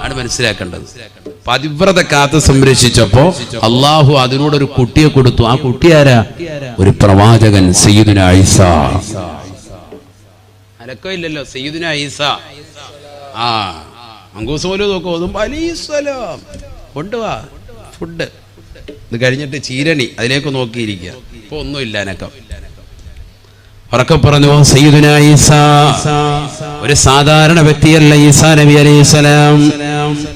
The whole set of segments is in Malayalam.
ആണ് മനസ്സിലാക്കേണ്ടത്. പതിവ്രത കാത്ത് സംരക്ഷിച്ചപ്പോ അള്ളാഹു അതിനോടൊരു കുട്ടിയെ കൊടുത്തു. ആ കുട്ടി ആരാ? ഒരു പ്രവാചകൻ, സയ്യിദുനാ ഈസാ. അലക്കമില്ലല്ലോ, സയ്യിദുനാ ഈസാ. മങ്കൂസ് പോലും നോക്കും, അലൈഹിസ്സലാം കൊണ്ടുവാ ഫുഡ്. ഇത് കഴിഞ്ഞിട്ട് ചീരണി അതിലേക്ക് നോക്കിയിരിക്കുക. ഇപ്പൊ ഒന്നുമില്ല അനക്കം. ഉറക്കെ പറഞ്ഞു, സയ്യിദുനാ ഈസാ ഒരു സാധാരണ വ്യക്തിയല്ല. ഈസാ നബി അലൈഹിസ്സലാം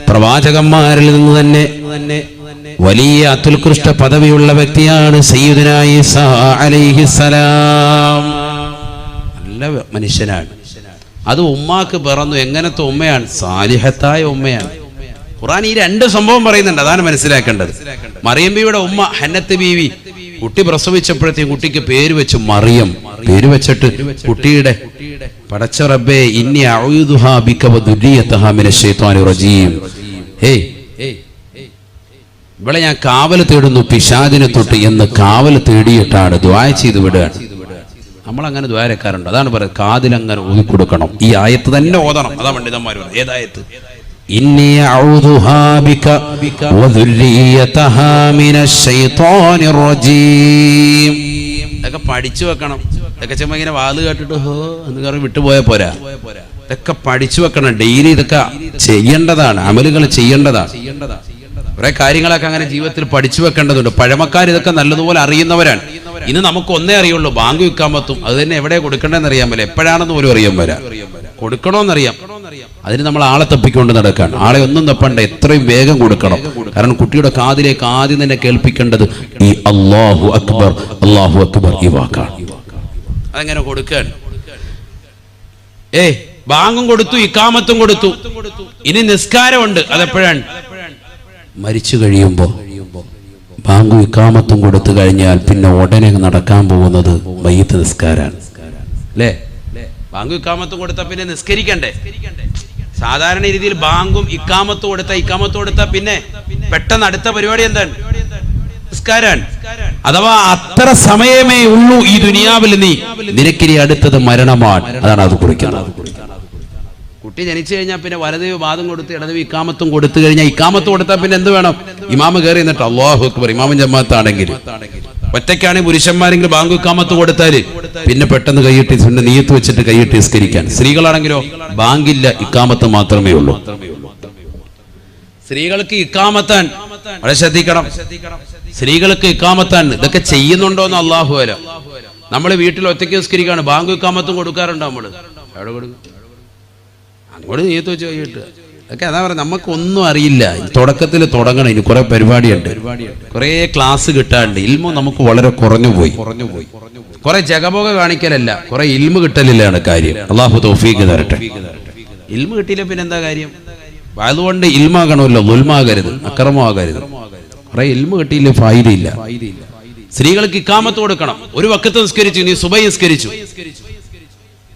പ്രവാചകന്മാരിൽ നിന്ന് തന്നെ വലിയ അത്യുത്കൃഷ്ട പദവിയുള്ള വ്യക്തിയാണ് സയ്യിദുനാ ഈസാ അലൈഹിസ്സലാം. നല്ല മനുഷ്യനാണ്. അത് ഉമ്മാക്ക് പിറന്നു. എങ്ങനത്തെ ഉമ്മയാണ്? സാലിഹത്തായ ഉമ്മയാണ്. ഖുർആൻ ഈ രണ്ട് സംഭവം പറയുന്നുണ്ട്, അതാണ് മനസ്സിലാക്കേണ്ടത്. മറിയം ബീവിയുടെ ഉമ്മ ഹന്നത്ത് ബീവി കുട്ടി പ്രസവിച്ചപ്പോഴത്തേക്കും കുട്ടിക്ക് പേര് വെച്ചു മറിയം. പേര് വെച്ചിട്ട് കുട്ടിയുടെ പടച്ച റബ്ബേ ഇന്നി അഊദുഹാ ബിക വദുരിയതഹാ മിനശ് ശൈത്വാനിർ റജീം, ഇവളെ ഞാൻ കാവൽ തേടുന്നു പിശാചിനെ തൊട്ട് എന്ന് കാവൽ തേടിയിട്ടാണ് ദുആ ചെയ്ത് വിടുകയാണ്. നമ്മളങ്ങനെ ദ്വാരക്കാരുണ്ട്. അതാണ് പറയുന്നത്, കാതിലങ്ങനെ ഊതി കൊടുക്കണം. ഈ ആയത്ത് തന്നെ ഓതണം. അതാ പണ്ഡിതന്മാർ പറയുന്നത്. ഏതായത്ത്? ഇന്നി അഊദുഹാ ബിക വദുരിയതഹാ മിനശ് ശൈത്വാനിർ റജീം. ഇതൊക്കെ പഠിച്ചു വെക്കണം. ഇതൊക്കെ ചുമ്മാ ഇങ്ങനെ വാല് കേട്ടിട്ട് ഹോ എന്ന് പറഞ്ഞ് വിട്ടുപോയാൽ പോരാ. ഇതൊക്കെ പഠിച്ചു വെക്കണം. ഡെയിലി ഇതൊക്കെ ചെയ്യേണ്ടതാണ്, അമലുകൾ ചെയ്യേണ്ടതാണ്. കുറെ കാര്യങ്ങളൊക്കെ അങ്ങനെ ജീവിതത്തിൽ പഠിച്ചു വെക്കേണ്ടതുണ്ട്. പഴമക്കാർ ഇതൊക്കെ നല്ലതുപോലെ അറിയുന്നവരാണ്. ഇന്ന് നമുക്ക് ഒന്നേ അറിയുള്ളൂ, ബാങ്ക് വിൽക്കാമത്തും. അത് തന്നെ എവിടെ കൊടുക്കേണ്ടതെന്ന് അറിയാൻ പറ്റില്ല, എപ്പോഴാണെന്ന് പോലും അറിയാൻ വരാം. കൊടുക്കണമെന്നറിയാം. അതിന് നമ്മൾ ആളെ തപ്പിക്കൊണ്ട് നടക്കാൻ. ആളെ ഒന്നും തപ്പണ്ട, എത്രയും വേഗം കൊടുക്കണം. കാരണം കുട്ടിയുടെ കാതിലേക്ക് ആദ്യം തന്നെ കേൾപ്പിക്കേണ്ടത് ഈ അല്ലാഹു അക്ബർ, അല്ലാഹു അക്ബർ ഈ വാക്കാണ്. അതെങ്ങനെ കൊടുക്കാൻ? ബാങ്കും കൊടുത്തു, ഇഖാമത്തും കൊടുത്തു. ഇനി നിസ്കാരമുണ്ട്. അതെപ്പോഴാണ്? മരിച്ചു കഴിയുമ്പോൾ. ബാങ്കും ഇഖാമത്തും കൊടുത്തു കഴിഞ്ഞാൽ പിന്നെ ഉടനെ നടക്കാൻ പോകുന്നത് മയ്യിത്ത് നിസ്കാരാണ്. അല്ലേ? ബാങ്കും ഇഖാമത്തും കൊടുത്താൽ പിന്നെ നിസ്കരിക്കണ്ടേ? സാധാരണ രീതിയിൽ ബാങ്കും ഇഖാമത്തും കൊടുത്താൽ പിന്നെ പെട്ടെന്ന് അടുത്ത പരിപാടി എന്താണ്? നിസ്കാരാണ്. അഥവാ അത്ര സമയമേ ഉള്ളൂ ഈ ദുനിയാവിൽ. നിനക്കിനി അടുത്തത് മരണമാണ്. അതാണ് അത് കുറിക്കുന്നത്. കുട്ടി ജനിച്ചു കഴിഞ്ഞാൽ പിന്നെ വലതുവി വാദം കൊടുത്ത് ഇടതുവി ഇഖാമത്തും കൊടുത്തു കഴിഞ്ഞാൽ, ഇഖാമത്ത് കൊടുത്താൽ പിന്നെ എന്ത് വേണം? ഇമാമ് കയറി എന്നിട്ട് അല്ലാഹു അക്ബർ. ഇമാമും ജമാഅത്താണെങ്കിൽ ഒറ്റയ്ക്കാണെങ്കിൽ പുരുഷന്മാരെങ്കിലും ബാങ്ക് ഇഖാമത്ത് കൊടുത്താല് പിന്നെ പെട്ടെന്ന് കൈയിട്ട് നിയത്ത് വെച്ചിട്ട് കൈയിട്ട് നിസ്കരിക്കാൻ. സ്ത്രീകളാണെങ്കിലോ ബാങ്കില്ല, ഇഖാമത്ത് മാത്രമേ ഉള്ളൂ. സ്ത്രീകൾക്ക് ഇഖാമത്താൻ വളരെ ശ്രദ്ധിക്കണം. സ്ത്രീകൾക്ക് ഇഖാമത്താൻ ഇതൊക്കെ ചെയ്യുന്നുണ്ടോ എന്ന് അല്ലാഹു അല. നമ്മൾ വീട്ടിൽ ഒറ്റയ്ക്ക് നിസ്കരിക്കാണ്, ബാങ്ക് ഇഖാമത്തും കൊടുക്കാറുണ്ടോ? നമ്മള് എവിടെ കൊടുക്കും? അങ്ങോട്ട് നീയത്ത് വെച്ച് കഴിയിട്ട് ഒക്കെ. അതാ പറയുക, നമുക്കൊന്നും അറിയില്ല. തുടക്കത്തിൽ തുടങ്ങണം. ഇനി കുറെ പരിപാടിയുണ്ട്, കുറെ ക്ലാസ് കിട്ടാറുണ്ട്. ഇൽമു നമുക്ക് വളരെ കുറഞ്ഞു പോയി. കുറെ ജഗബോഗ കാണിക്കലല്ല, കുറെ ഇൽമു കിട്ടലില്ലാണ് കാര്യം. അല്ലാഹു തൗഫീഖ് തരട്ടെ. ഇൽമു കിട്ടിയില്ല പിന്നെ എന്താ കാര്യം? അതുകൊണ്ട് ഇൽമാകണമല്ലോ, ദുൽമാകരുത്, അക്രമമാകരുത്. കുറെ ഇൽമു കിട്ടിയില്ല, ഫായിദയില്ല. സ്ത്രീകൾക്ക് ഇഖാമത്ത് കൊടുക്കണം. ഒരു വഖത്ത് നിസ്കരിച്ചു, നീ സുബഹി നിസ്കരിച്ചു.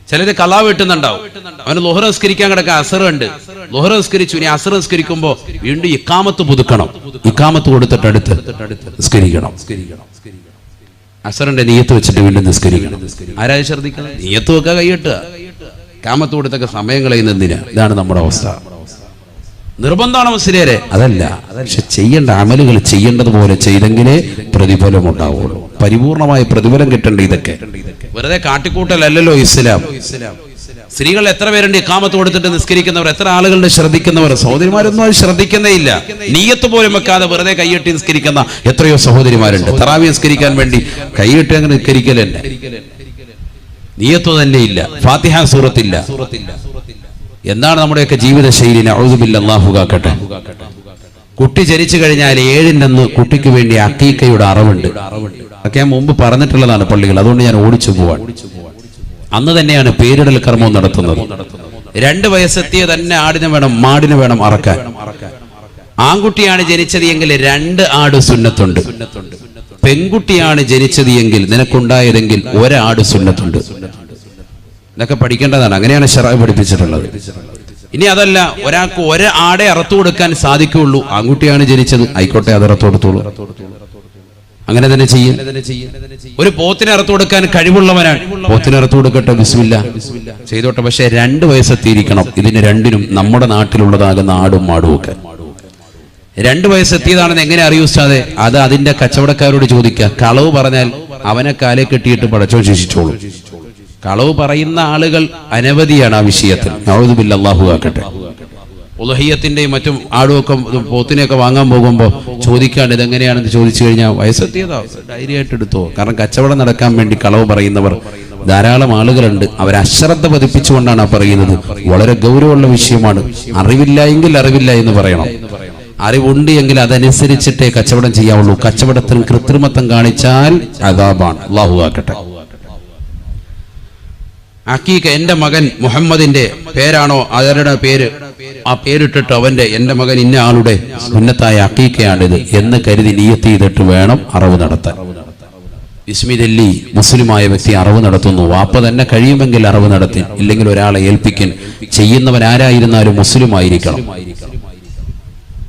ചിലര് കലാ വെട്ടുന്നുണ്ടാവും. അവന് ളുഹർ നിസ്കരിക്കാൻ കിടക്കാൻ അസർ ഉണ്ട്. ളുഹർ നിസ്കരിച്ചു, ഇനി അസർ നിസ്കരിക്കുമ്പോ വീണ്ടും ഇഖാമത്ത് പുതുക്കണം. ഇഖാമത്ത് കൊടുത്തിട്ട് അടുത്ത് നിസ്കരിക്കണം. അസറിന്റെ നിയത്ത് വെച്ചിട്ട് വീണ്ടും നിസ്കരിക്കണം. ആരായി ശ്രദ്ധിക്കണം? നിയത്ത് വെക്കുക, കൈയ്യട്ടുക. ഇഖാമത്ത് കൊടുത്തൊക്കെ സമയം കളയുന്നതിനാ. ഇതാണ് നമ്മുടെ അവസ്ഥ. നിർബന്ധമാണ് മുസ്ലിയരെ? അതല്ല. പക്ഷെ ചെയ്യേണ്ട അമലുകൾ ചെയ്യേണ്ടതുപോലെ ചെയ്തെങ്കിലേ പ്രതിഫലം ഉണ്ടാവുള്ളൂ. പരിപൂർണമായ പ്രതിഫലം കിട്ടേണ്ട ഇതൊക്കെ വെറുതെ കാട്ടിക്കൂട്ടലല്ലോ ഇസ്ലാം. സ്ത്രീകൾ എത്ര പേരുണ്ട് ഇഖാമത്ത് കൊടുത്തിട്ട് നിസ്കരിക്കുന്നവർ? എത്ര ആളുകളുടെ ശ്രദ്ധിക്കുന്നവർ? സഹോദരിമാരൊന്നും അത് ശ്രദ്ധിക്കുന്നേ ഇല്ല. നിയ്യത്ത് പോലും വെക്കാതെ വെറുതെ കൈയ്യട്ടി നിസ്കരിക്കുന്ന എത്രയോ സഹോദരിമാരുണ്ട്. തറാവി നിസ്കരിക്കാൻ വേണ്ടി കൈയ്യട്ടി അങ്ങനെ നിസ്കരിക്കലല്ലേ, നിയ്യത്ത് തന്നെ ഇല്ല, ഫാത്തിഹ സൂറത്തില്ല. എന്താണ് നമ്മുടെയൊക്കെ ജീവിത ശൈലി? നഊദു ബില്ലാഹി, അല്ലാഹു കാക്കട്ടെ. കുട്ടി ജനിച്ചു കഴിഞ്ഞാൽ 7-ന്റെ അന്ന് കുട്ടിക്ക് വേണ്ടി അക്കീക്കയുടെ അറവുണ്ട്. അതൊക്കെ ഞാൻ മുമ്പ് പറഞ്ഞിട്ടുള്ളതാണ് പള്ളികൾ, അതുകൊണ്ട് ഞാൻ ഓടിച്ചു പോവാൻ. അന്ന് തന്നെയാണ് പേരിടൽ കർമ്മം നടത്തുന്നത്. 2 വയസ്സെത്തിയ തന്നെ ആടിനെ വേണം, മാടിനെ വേണം അറക്കാൻ. ആൺകുട്ടിയാണ് ജനിച്ചത് എങ്കിൽ 2 ആട് സുന്നത്തുണ്ട്. പെൺകുട്ടിയാണ് ജനിച്ചത് എങ്കിൽ, നിനക്കുണ്ടായതെങ്കിൽ 1 ആട് സുന്നത്തുണ്ട്. ഇതൊക്കെ പഠിക്കേണ്ടതാണ്. അങ്ങനെയാണ് ശറഅ് പഠിപ്പിച്ചിട്ടുള്ളത്. ഇനി അതല്ല, ഒരാൾക്ക് 1 ആടെ അറുത്തു കൊടുക്കാൻ സാധിക്കുകയുള്ളൂ. ആൺകുട്ടിയാണ് ജനിച്ചത്, ആയിക്കോട്ടെ, അത് അറുത്തു കൊടുത്തോളൂ. അങ്ങനെ തന്നെ ചെയ്യും. ഒരു പോത്തിനെ അറുത്തു കൊടുക്കാൻ കഴിവുള്ളവനാണ്, പോത്തിനെ അറുത്തു കൊടുക്കട്ടെ, ബിസ്മില്ലാ ചെയ്തോട്ടെ. പക്ഷെ 2 വയസ്സെത്തിയിരിക്കണം. ഇതിന് രണ്ടിനും നമ്മുടെ നാട്ടിലുള്ളതാകുന്ന ആടും മാടും ഒക്കെ 2 വയസ്സെത്തിയതാണെന്ന് എങ്ങനെ അറിയൂ ഉസ്താദേ? അത് അതിന്റെ കച്ചവടക്കാരോട് ചോദിക്കുക. കളവ് പറഞ്ഞാൽ അവനെ കാലേ കെട്ടിയിട്ട് പടച്ചോൻ ശിക്ഷിച്ചോളൂ. കളവ് പറയുന്ന ആളുകൾ അനവധിയാണ് ആ വിഷയത്തിൽ. നഊദു ബില്ലാഹി, അല്ലാഹു ആക്കട്ടെ. ഉളുഹിയ്യത്തിന്റെയും മറ്റും ആടുമൊക്കെ പോത്തിനെയൊക്കെ വാങ്ങാൻ പോകുമ്പോൾ ചോദിക്കാണ്ട് ഇതെങ്ങനെയാണെന്ന് ചോദിച്ചു കഴിഞ്ഞാൽ വയസ്സെത്തിയതോ ഡയറി ആയിട്ട് എടുത്തോ. കാരണം കച്ചവടം നടക്കാൻ വേണ്ടി കളവ് പറയുന്നവർ ധാരാളം ആളുകളുണ്ട്. അവർ അശ്രദ്ധ പതിപ്പിച്ചുകൊണ്ടാണ് പറയുന്നത്. വളരെ ഗൗരവമുള്ള വിഷയമാണ്. അറിവില്ല എങ്കിൽ അറിവില്ല എന്ന് പറയണം. അറിവുണ്ട് എങ്കിൽ അതനുസരിച്ചിട്ടേ കച്ചവടം ചെയ്യാവുള്ളൂ. കച്ചവടത്തിൽ കൃത്രിമത്വം കാണിച്ചാൽ അദാബാണ്. അല്ലാഹു ആക്കട്ടെ. അക്കീക്ക, എന്റെ മകൻ മുഹമ്മദിന്റെ പേരാണോ അവരുടെ പേര്, ആ പേരിട്ടിട്ട് എന്റെ മകൻ ഇന്ന ആളുടെ സുന്നത്തായ അക്കീക്കയാണിത് എന്ന് കരുതി നിയ്യത്ത് ചെയ്തിട്ട് വേണം അറവ് നടത്താൻ. ഇസ്മിദല്ലി മുസ്ലിമായ വ്യക്തി അറവ് നടത്തുന്നു. വാപ്പ തന്നെ കഴിയുമെങ്കിൽ അറവ് നടത്തി, ഇല്ലെങ്കിൽ ഒരാളെ ഏൽപ്പിക്കൻ. ചെയ്യുന്നവൻ ആരായിരുന്നാലും മുസ്ലിം ആയിരിക്കണം.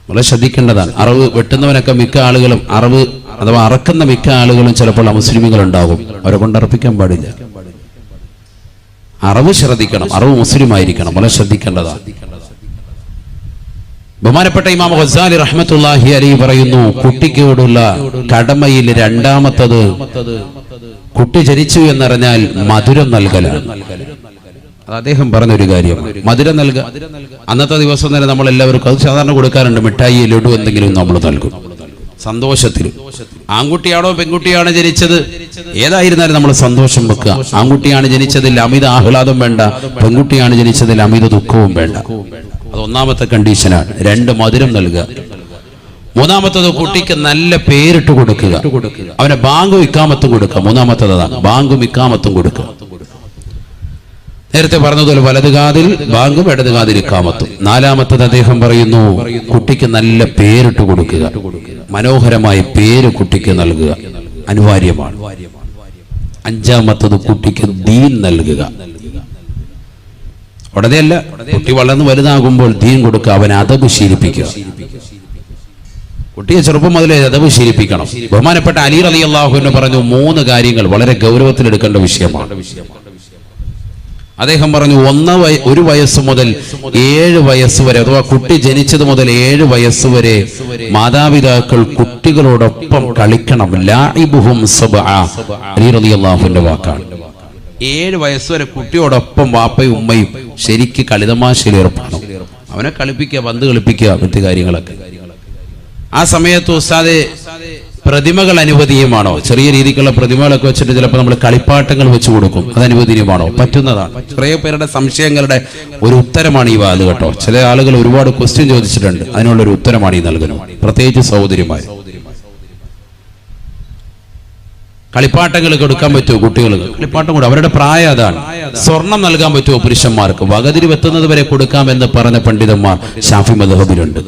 വളരെ ശ്രദ്ധിക്കേണ്ടതാണ്. അറവ് വെട്ടുന്നവനൊക്കെ മിക്ക ആളുകളും അറവ് അഥവാ അറക്കുന്ന മിക്ക ആളുകളും ചിലപ്പോൾ അമുസ്ലിമുകൾ ഉണ്ടാകും. അവരെ കൊണ്ടർപ്പിക്കാൻ പാടില്ല. അറവ് ശ്രദ്ധിക്കണം. അറവ് മുസ്ലിം ആയിരിക്കണം. വളരെ ശ്രദ്ധിക്കേണ്ടതാണ്. ബഹുമാനപ്പെട്ട ഇമാം ഗസാലി റഹ്മത്തുള്ളാഹി അലൈഹി പറയുന്നു, കുട്ടിക്കോടുള്ള കടമയിൽ രണ്ടാമത്തത് കുട്ടി ജനിച്ചു എന്നറിഞ്ഞാൽ മധുരം നൽകലാണ്. അത് അദ്ദേഹം പറഞ്ഞൊരു കാര്യം. മധുരം നൽകുക. അന്നത്തെ ദിവസം തന്നെ നമ്മൾ എല്ലാവർക്കും അത് സാധാരണ കൊടുക്കാറുണ്ട്. മിഠായി, ലഡു എന്തെങ്കിലും നമ്മൾ നൽകും സന്തോഷത്തിൽ. ആൺകുട്ടിയാണോ പെൺകുട്ടിയാണോ ജനിച്ചത്, ഏതായിരുന്നാലും നമ്മൾ സന്തോഷം വെക്കുക. ആൺകുട്ടിയാണ് ജനിച്ചതിൽ അമിത ആഹ്ലാദം വേണ്ട, പെൺകുട്ടിയാണ് ജനിച്ചതിൽ അമിത ദുഃഖവും വേണ്ട. അത് ഒന്നാമത്തെ കണ്ടീഷനാണ്. 2 മധുരം നൽകുക. മൂന്നാമത്തത് കുട്ടിക്ക് നല്ല പേരിട്ട് കൊടുക്കുക. അവനെ ബാങ്കും ഇക്കാമത്തും കൊടുക്കുക. മൂന്നാമത്തതാണ് ബാങ്കും ഇക്കാമത്തും കൊടുക്കുക. നേരത്തെ പറഞ്ഞതുപോലെ വലത് കാതിൽ ബാങ്കും ഇടത് കാതിൽ ഇക്കാമത്തും. നാലാമത്തത് അദ്ദേഹം പറയുന്നു, കുട്ടിക്ക് നല്ല പേരിട്ട് കൊടുക്കുക. മനോഹരമായ പേര് കുട്ടിക്ക് നൽകുക അനിവാര്യമാണ്. 5-മത്തത് കുട്ടിക്ക് ദീൻ നൽകുക. ഉടനെയല്ല, കുട്ടി വളർന്ന് വലുതാകുമ്പോൾ ദീൻ കൊടുക്കുക. അവൻ അദബ് ശീലിപ്പിക്കുക. കുട്ടിയെ ചെറുപ്പം മുതലേ അദബ് ശീലിപ്പിക്കണം. ബഹുമാനപ്പെട്ട അലി റളിയല്ലാഹു അൻഹു പറഞ്ഞു 3 കാര്യങ്ങൾ വളരെ ഗൗരവത്തിൽ എടുക്കേണ്ട വിഷയമാണ്. അദ്ദേഹം പറഞ്ഞു, 1 വയസ്സ് മുതൽ 7 വയസ്സ് വരെ, അഥവാ കുട്ടി ജനിച്ചത് മുതൽ 7 വയസ്സ് വരെ മാതാപിതാക്കൾ കുട്ടികളോടൊപ്പം കളിക്കണം. ലാഇബുഹും സബ്അ, അലി റളിയല്ലാഹു അൻഹു വാക്കാണ്. 7 വയസ്സ് വരെ കുട്ടിയോടൊപ്പം വാപ്പയും ഉമ്മയും ശരിക്ക് കളിതമാശയിൽ ഏർപ്പെടണം. അവനെ കളിപ്പിക്കുക, പന്ത് കളിപ്പിക്കുക, മറ്റു കാര്യങ്ങളൊക്കെ. ആ സമയത്ത് ഉസ്താദെ പ്രതിമകൾ അനുവദീയമാണോ? ചെറിയ രീതിക്കുള്ള പ്രതിമകളൊക്കെ വെച്ചിട്ട് ചിലപ്പോൾ നമ്മൾ കളിപ്പാട്ടങ്ങൾ വെച്ച് കൊടുക്കും. അത് അനുവദനീയമാണോ? പറ്റുന്നതാണ്. കുറേ പേരുടെ സംശയങ്ങളുടെ ഒരു ഉത്തരമാണ് ഈ വാത് കേട്ടോ. ചില ആളുകൾ ഒരുപാട് ക്വസ്റ്റ്യൻ ചോദിച്ചിട്ടുണ്ട്. അതിനുള്ളൊരു ഉത്തരമാണ് ഈ നൽകുന്നത്. പ്രത്യേകിച്ച് സഹോദരിമാർ, കളിപ്പാട്ടങ്ങൾ കൊടുക്കാൻ പറ്റുമോ കുട്ടികൾക്ക്? കളിപ്പാട്ടം കൂടെ അവരുടെ പ്രായം അതാണ്. സ്വർണം നൽകാൻ പറ്റുമോ പുരുഷന്മാർക്ക്? വകതിരിവ് എത്തുന്നത് വരെ കൊടുക്കാമെന്ന് പറഞ്ഞ പണ്ഡിതന്മാർ ഷാഫി മദ്ഹബിലുണ്ട്.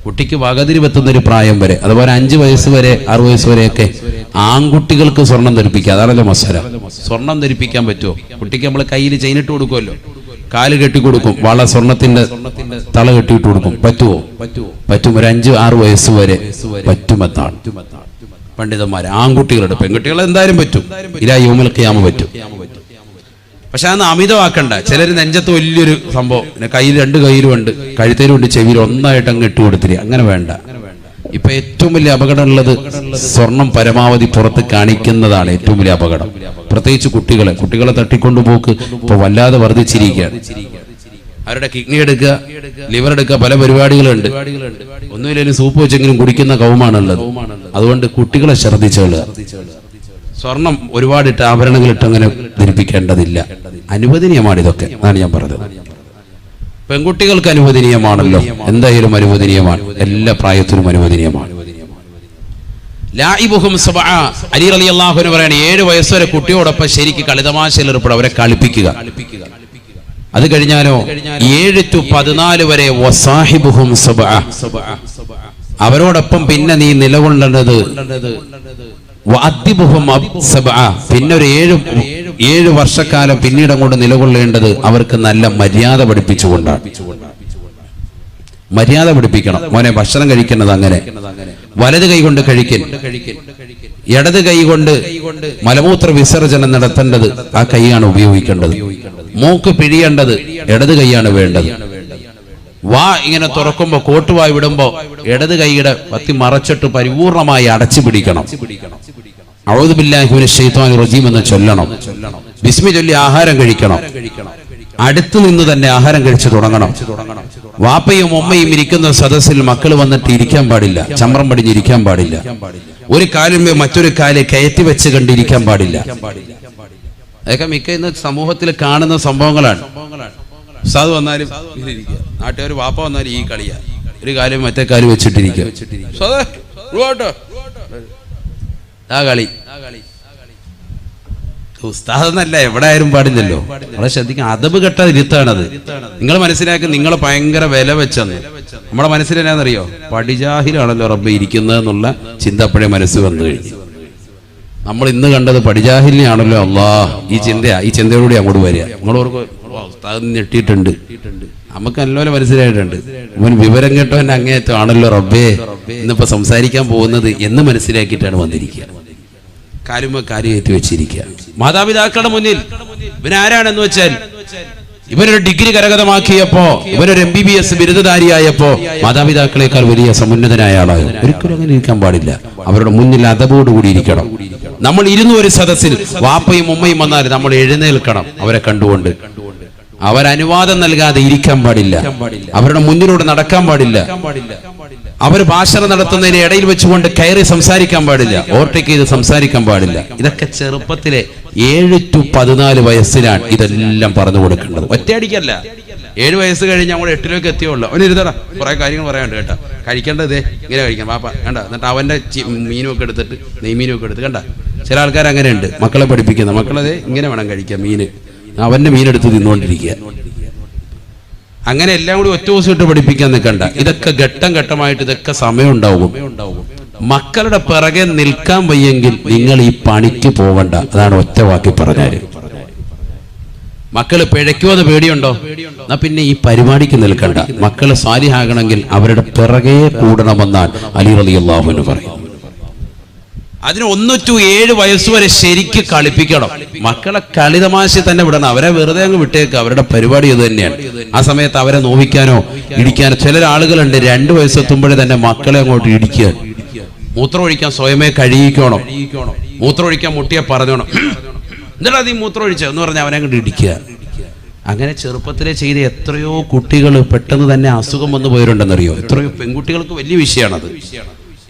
കുട്ടിക്ക് വകതിരിവെത്തുന്നൊരു പ്രായം വരെ, അതുപോലെ 5 വയസ്സ് വരെ 6 വയസ്സ് വരെയൊക്കെ ആൺകുട്ടികൾക്ക് സ്വർണം ധരിപ്പിക്കുക. അതാണല്ലോ മസാല. സ്വർണം ധരിപ്പിക്കാൻ പറ്റുമോ? കുട്ടിക്ക് നമ്മൾ കയ്യിൽ ചെയിനിട്ട് കൊടുക്കുമല്ലോ, കാല് കെട്ടി കൊടുക്കും, വള സ്വർണത്തിന്റെ തള കെട്ടിയിട്ട് കൊടുക്കും. പറ്റുമോ? പറ്റും. ഒരു 5-6 വയസ്സ് വരെ പറ്റുമെന്നാണ് പണ്ഡിതന്മാർ. ആൺകുട്ടികളുടെ, പെൺകുട്ടികൾ എന്തായാലും പറ്റും. ഇലാ യൗമുൽ ഖിയാമ പറ്റും. പക്ഷെ അതൊന്ന് അമിതമാക്കണ്ട. ചിലർ നെഞ്ചത്ത് വലിയൊരു സംഭവം, കയ്യിൽ 2 കയ്യിലുമുണ്ട്, കഴുത്തേലുമുണ്ട്, ചെവിയിൽ ഒന്നായിട്ട് അങ്ങ് ഇട്ട് കൊടുത്തില്ല. അങ്ങനെ വേണ്ട. ഇപ്പൊ ഏറ്റവും വലിയ അപകടം ഉള്ളത് സ്വർണം പരമാവധി പുറത്ത് കാണിക്കുന്നതാണ് ഏറ്റവും വലിയ അപകടം. പ്രത്യേകിച്ച് കുട്ടികളെ തട്ടിക്കൊണ്ടുപോക്ക് ഇപ്പൊ വല്ലാതെ വർദ്ധിച്ചിരിക്കുകയാണ്. അവരുടെ കിഡ്നി എടുക്കുക, ലിവർ എടുക്കുക, പല പരിപാടികളുണ്ട്. ഒന്നുമില്ലെങ്കിലും സൂപ്പ് വെച്ചെങ്കിലും കുടിക്കുന്ന കൗമാണുള്ളത്. അതുകൊണ്ട് കുട്ടികളെ ശ്രദ്ധിച്ചുകൊള്ളുക. സ്വർണം ഒരുപാടിട്ട് ആഭരണങ്ങളിട്ട് അങ്ങനെ ധരിപ്പിക്കേണ്ടതില്ല. അനുവദനീയമാണ് ഇതൊക്കെ. അതാണ് ഞാൻ പറഞ്ഞത്. പെൺകുട്ടികൾക്ക് അനുവദനീയമാണല്ലോ, എന്തായാലും അനുവദനീയമാണ്. എല്ലാ പ്രായത്തിലും അനുവദനീയമാണ്. ലാഇബുഹും സബ്അ, അലി റളിയല്ലാഹു അൻഹു പറയാണ് 7 വയസ്സ് വരെ കുട്ടിയോടൊപ്പം ശരിക്ക് കളിതമാശയിൽ ഏർപ്പെടുക, അവരെ കളിപ്പിക്കുക. അത് കഴിഞ്ഞാലോ 7 to 14 വരെ വസാഹിബുഹും സബ്അ, അവരോടൊപ്പം പിന്നെ നീ നിലകൊള്ളേണ്ടത് പിന്നെ ഒരു 7 വർഷക്കാലം പിന്നീട് അങ്ങോട്ട് നിലകൊള്ളേണ്ടത് അവർക്ക് നല്ല മര്യാദ പഠിപ്പിച്ചുകൊണ്ടാണ്. മര്യാദ പഠിപ്പിക്കണം. മോനെ ഭക്ഷണം കഴിക്കുന്നത് അങ്ങനെ, വലത് കൈ കൊണ്ട് കഴിക്കൽ, ഇടത് കൈ കൊണ്ട് മലമൂത്ര വിസർജനം നടത്തേണ്ടത് ആ കൈയാണ് ഉപയോഗിക്കേണ്ടത്. മൂക്ക് പിഴിയേണ്ടത് ഇടത് കൈയാണ് വേണ്ടത്. വാ ഇങ്ങനെ തുറക്കുമ്പോ കോട്ടുവായി വിടുമ്പോ ഇടത് കൈയുടെ പത്തി മറച്ചിട്ട് പരിപൂർണമായി അടച്ചു പിടിക്കണം. അഊദു ബില്ലാഹി മിനശ് ശൈത്വാനിർ റജീം എന്ന് ചൊല്ലണം. ബിസ്മി ചൊല്ലി ആഹാരം കഴിക്കണം. അടുത്തു നിന്ന് തന്നെ ആഹാരം കഴിച്ചു തുടങ്ങണം. വാപ്പയും ഉമ്മയും ഇരിക്കുന്ന സദസ്സിൽ മക്കൾ വന്നിട്ട് ഇരിക്കാൻ പാടില്ല, ചമ്രം പടിഞ്ഞിരിക്കാൻ പാടില്ല, ഒരു കാലിന്മേ മറ്റൊരു കാല് കയറ്റി വെച്ച് കണ്ടിരിക്കാൻ പാടില്ല. അതൊക്കെ മിക്ക ഇന്ന് സമൂഹത്തിൽ കാണുന്ന സംഭവങ്ങളാണ്. ഉസ്താദ് വന്നാലും നാട്ടുകാർ വാപ്പ വന്നാലും ഈ കളിയാ, ഒരു കാലും മറ്റേ കാലും വെച്ചിട്ടിരിക്കുക. ആ കളി ഉസ്താദെന്നല്ല, എവിടെ ആയാലും പാടില്ലല്ലോ. നമ്മളെ ശ്രദ്ധിക്കാൻ അതബ് കെട്ട ഇരുത്താണത്. നിങ്ങൾ മനസ്സിലാക്കി നിങ്ങൾ ഭയങ്കര വില വെച്ചെന്ന്. നമ്മുടെ മനസ്സിൽ എന്നാന്നറിയോ, പടിജാഹിലാണല്ലോ റബ്ബ് ഇരിക്കുന്നത് എന്നുള്ള ചിന്ത അപ്പോഴേ മനസ്സ് വന്നു കഴിഞ്ഞു. നമ്മൾ ഇന്ന് കണ്ടത് പടിജാഹിലിനെയാണല്ലോ അള്ളാഹ്. ഈ ചിന്തയോടുകൂടി അങ്ങോട്ട് വരിക. നിങ്ങളോർക്ക് ഉസ്താദ് ഞെട്ടിയിട്ടുണ്ട്, നമുക്ക് നല്ലപോലെ മനസ്സിലായിട്ടുണ്ട്. അവൻ വിവരം കേട്ടവൻ അങ്ങേയറ്റം ആണല്ലോ റബ്ബേ ഇന്നിപ്പോ സംസാരിക്കാൻ പോകുന്നത് എന്ന് മനസ്സിലാക്കിയിട്ടാണ് വന്നിരിക്കുക. കാലുമ കാര്യേറ്റ് വെച്ചിരിക്കുക. മാതാപിതാക്കളുടെ മുന്നിൽ ഇവനാരാണെന്ന് വെച്ചാൽ, ഇവനൊരു ഡിഗ്രി കരഗതമാക്കിയപ്പോ, ഇവനൊരു MBBS ബിരുദധാരിയായപ്പോ മാതാപിതാക്കളെക്കാൾ വലിയ സമുന്നതനായ ആളാണ്. ഒരിക്കലും അങ്ങനെ ഇരിക്കാൻ പാടില്ല. അവരുടെ മുന്നിൽ അതബോടുകൂടി ഇരിക്കണം. നമ്മൾ ഇരുന്ന ഒരു സദസ്സിൽ വാപ്പയും ഉമ്മയും വന്നാൽ നമ്മൾ എഴുന്നേൽക്കണം. അവരെ കണ്ടുകൊണ്ട് അവരനുവാദം നൽകാതെ ഇരിക്കാൻ പാടില്ല. അവരുടെ മുന്നിലൂടെ നടക്കാൻ പാടില്ല. അവർ ഭാഷണം നടത്തുന്നതിന് ഇടയിൽ വെച്ചുകൊണ്ട് കയറി സംസാരിക്കാൻ പാടില്ല. ഓവർടേക്ക് ചെയ്ത് സംസാരിക്കാൻ പാടില്ല. ഇതൊക്കെ ചെറുപ്പത്തിലെ 7 to 14 വയസ്സിലാണ് ഇതെല്ലാം പറഞ്ഞു കൊടുക്കേണ്ടത്. ഒറ്റയടിക്കല്ല. 7 വയസ്സ് കഴിഞ്ഞ് നമ്മൾ 8ലേക്ക് എത്തിയുള്ളൂ. അവന് ഇരുതടാ, കുറെ കാര്യങ്ങൾ പറയാനുണ്ട് കേട്ടോ. കഴിക്കേണ്ടതേ ഇങ്ങനെ കഴിക്കാം പാപ്പ കണ്ട. എന്നിട്ട് അവന്റെ മീനുമൊക്കെ എടുത്തിട്ട് നെയ്മീനുമൊക്കെ എടുത്ത് കണ്ട. ചില ആൾക്കാർ അങ്ങനെയുണ്ട്, മക്കളെ പഠിപ്പിക്കുന്ന. മക്കളതേ ഇങ്ങനെ വേണം കഴിക്കാം മീന്, അവന്റെ മീനെടുത്ത് തിന്നുകൊണ്ടിരിക്കുക. അങ്ങനെ എല്ലാം കൂടി ഒറ്റ ദിവസം ഇട്ട് പഠിപ്പിക്കാൻ നിൽക്കണ്ട. ഇതൊക്കെ ഘട്ടം ഘട്ടമായിട്ട് ഇതൊക്കെ സമയം ഉണ്ടാവും. മക്കളുടെ പിറകെ നിൽക്കാൻ വയ്യെങ്കിൽ നിങ്ങൾ ഈ പണിക്ക് പോവണ്ട. അതാണ് ഒറ്റ വാക്കി പറഞ്ഞാല്. മക്കള് പിഴയ്ക്കുമെന്ന് പേടിയുണ്ടോ? എന്നാ പിന്നെ ഈ പരിപാടിക്ക് നിൽക്കണ്ട. മക്കള് സാലിഹാകണമെങ്കിൽ അവരുടെ പിറകെ കൂടണമെന്നാണ് അലി റളിയല്ലാഹു അൻഹു പറയും. അതിന് 1 to 7 വയസ്സുവരെ ശരിക്ക് കളിപ്പിക്കണം. മക്കളെ കളി തമാശ തന്നെ വിടണം. അവരെ വെറുതെ അങ്ങ് വിട്ടേക്ക്. അവരുടെ പരിപാടി ഇത് തന്നെയാണ്. ആ സമയത്ത് അവരെ നോവിക്കാനോ ഇടിക്കാനോ ചില ആളുകളുണ്ട്. 2 വയസ്സെത്തുമ്പോഴേ തന്നെ മക്കളെ അങ്ങോട്ട് ഇടിക്കുക. മൂത്രം ഒഴിക്കാൻ സ്വയമേ കഴിയിക്കണം. മൂത്രം ഒഴിക്കാൻ മുട്ടിയെ പറഞ്ഞോണം. എന്താ നീ മൂത്രം ഒഴിച്ച എന്ന് പറഞ്ഞാൽ അവനെ അങ്ങോട്ട് ഇടിക്കുക. അങ്ങനെ ചെറുപ്പത്തിലെ ചെയ്ത എത്രയോ കുട്ടികൾ പെട്ടെന്ന് തന്നെ അസുഖം വന്നു പോയിട്ടുണ്ടെന്നറിയോ? എത്രയോ പെൺകുട്ടികൾക്ക് വലിയ വിഷയമാണത്.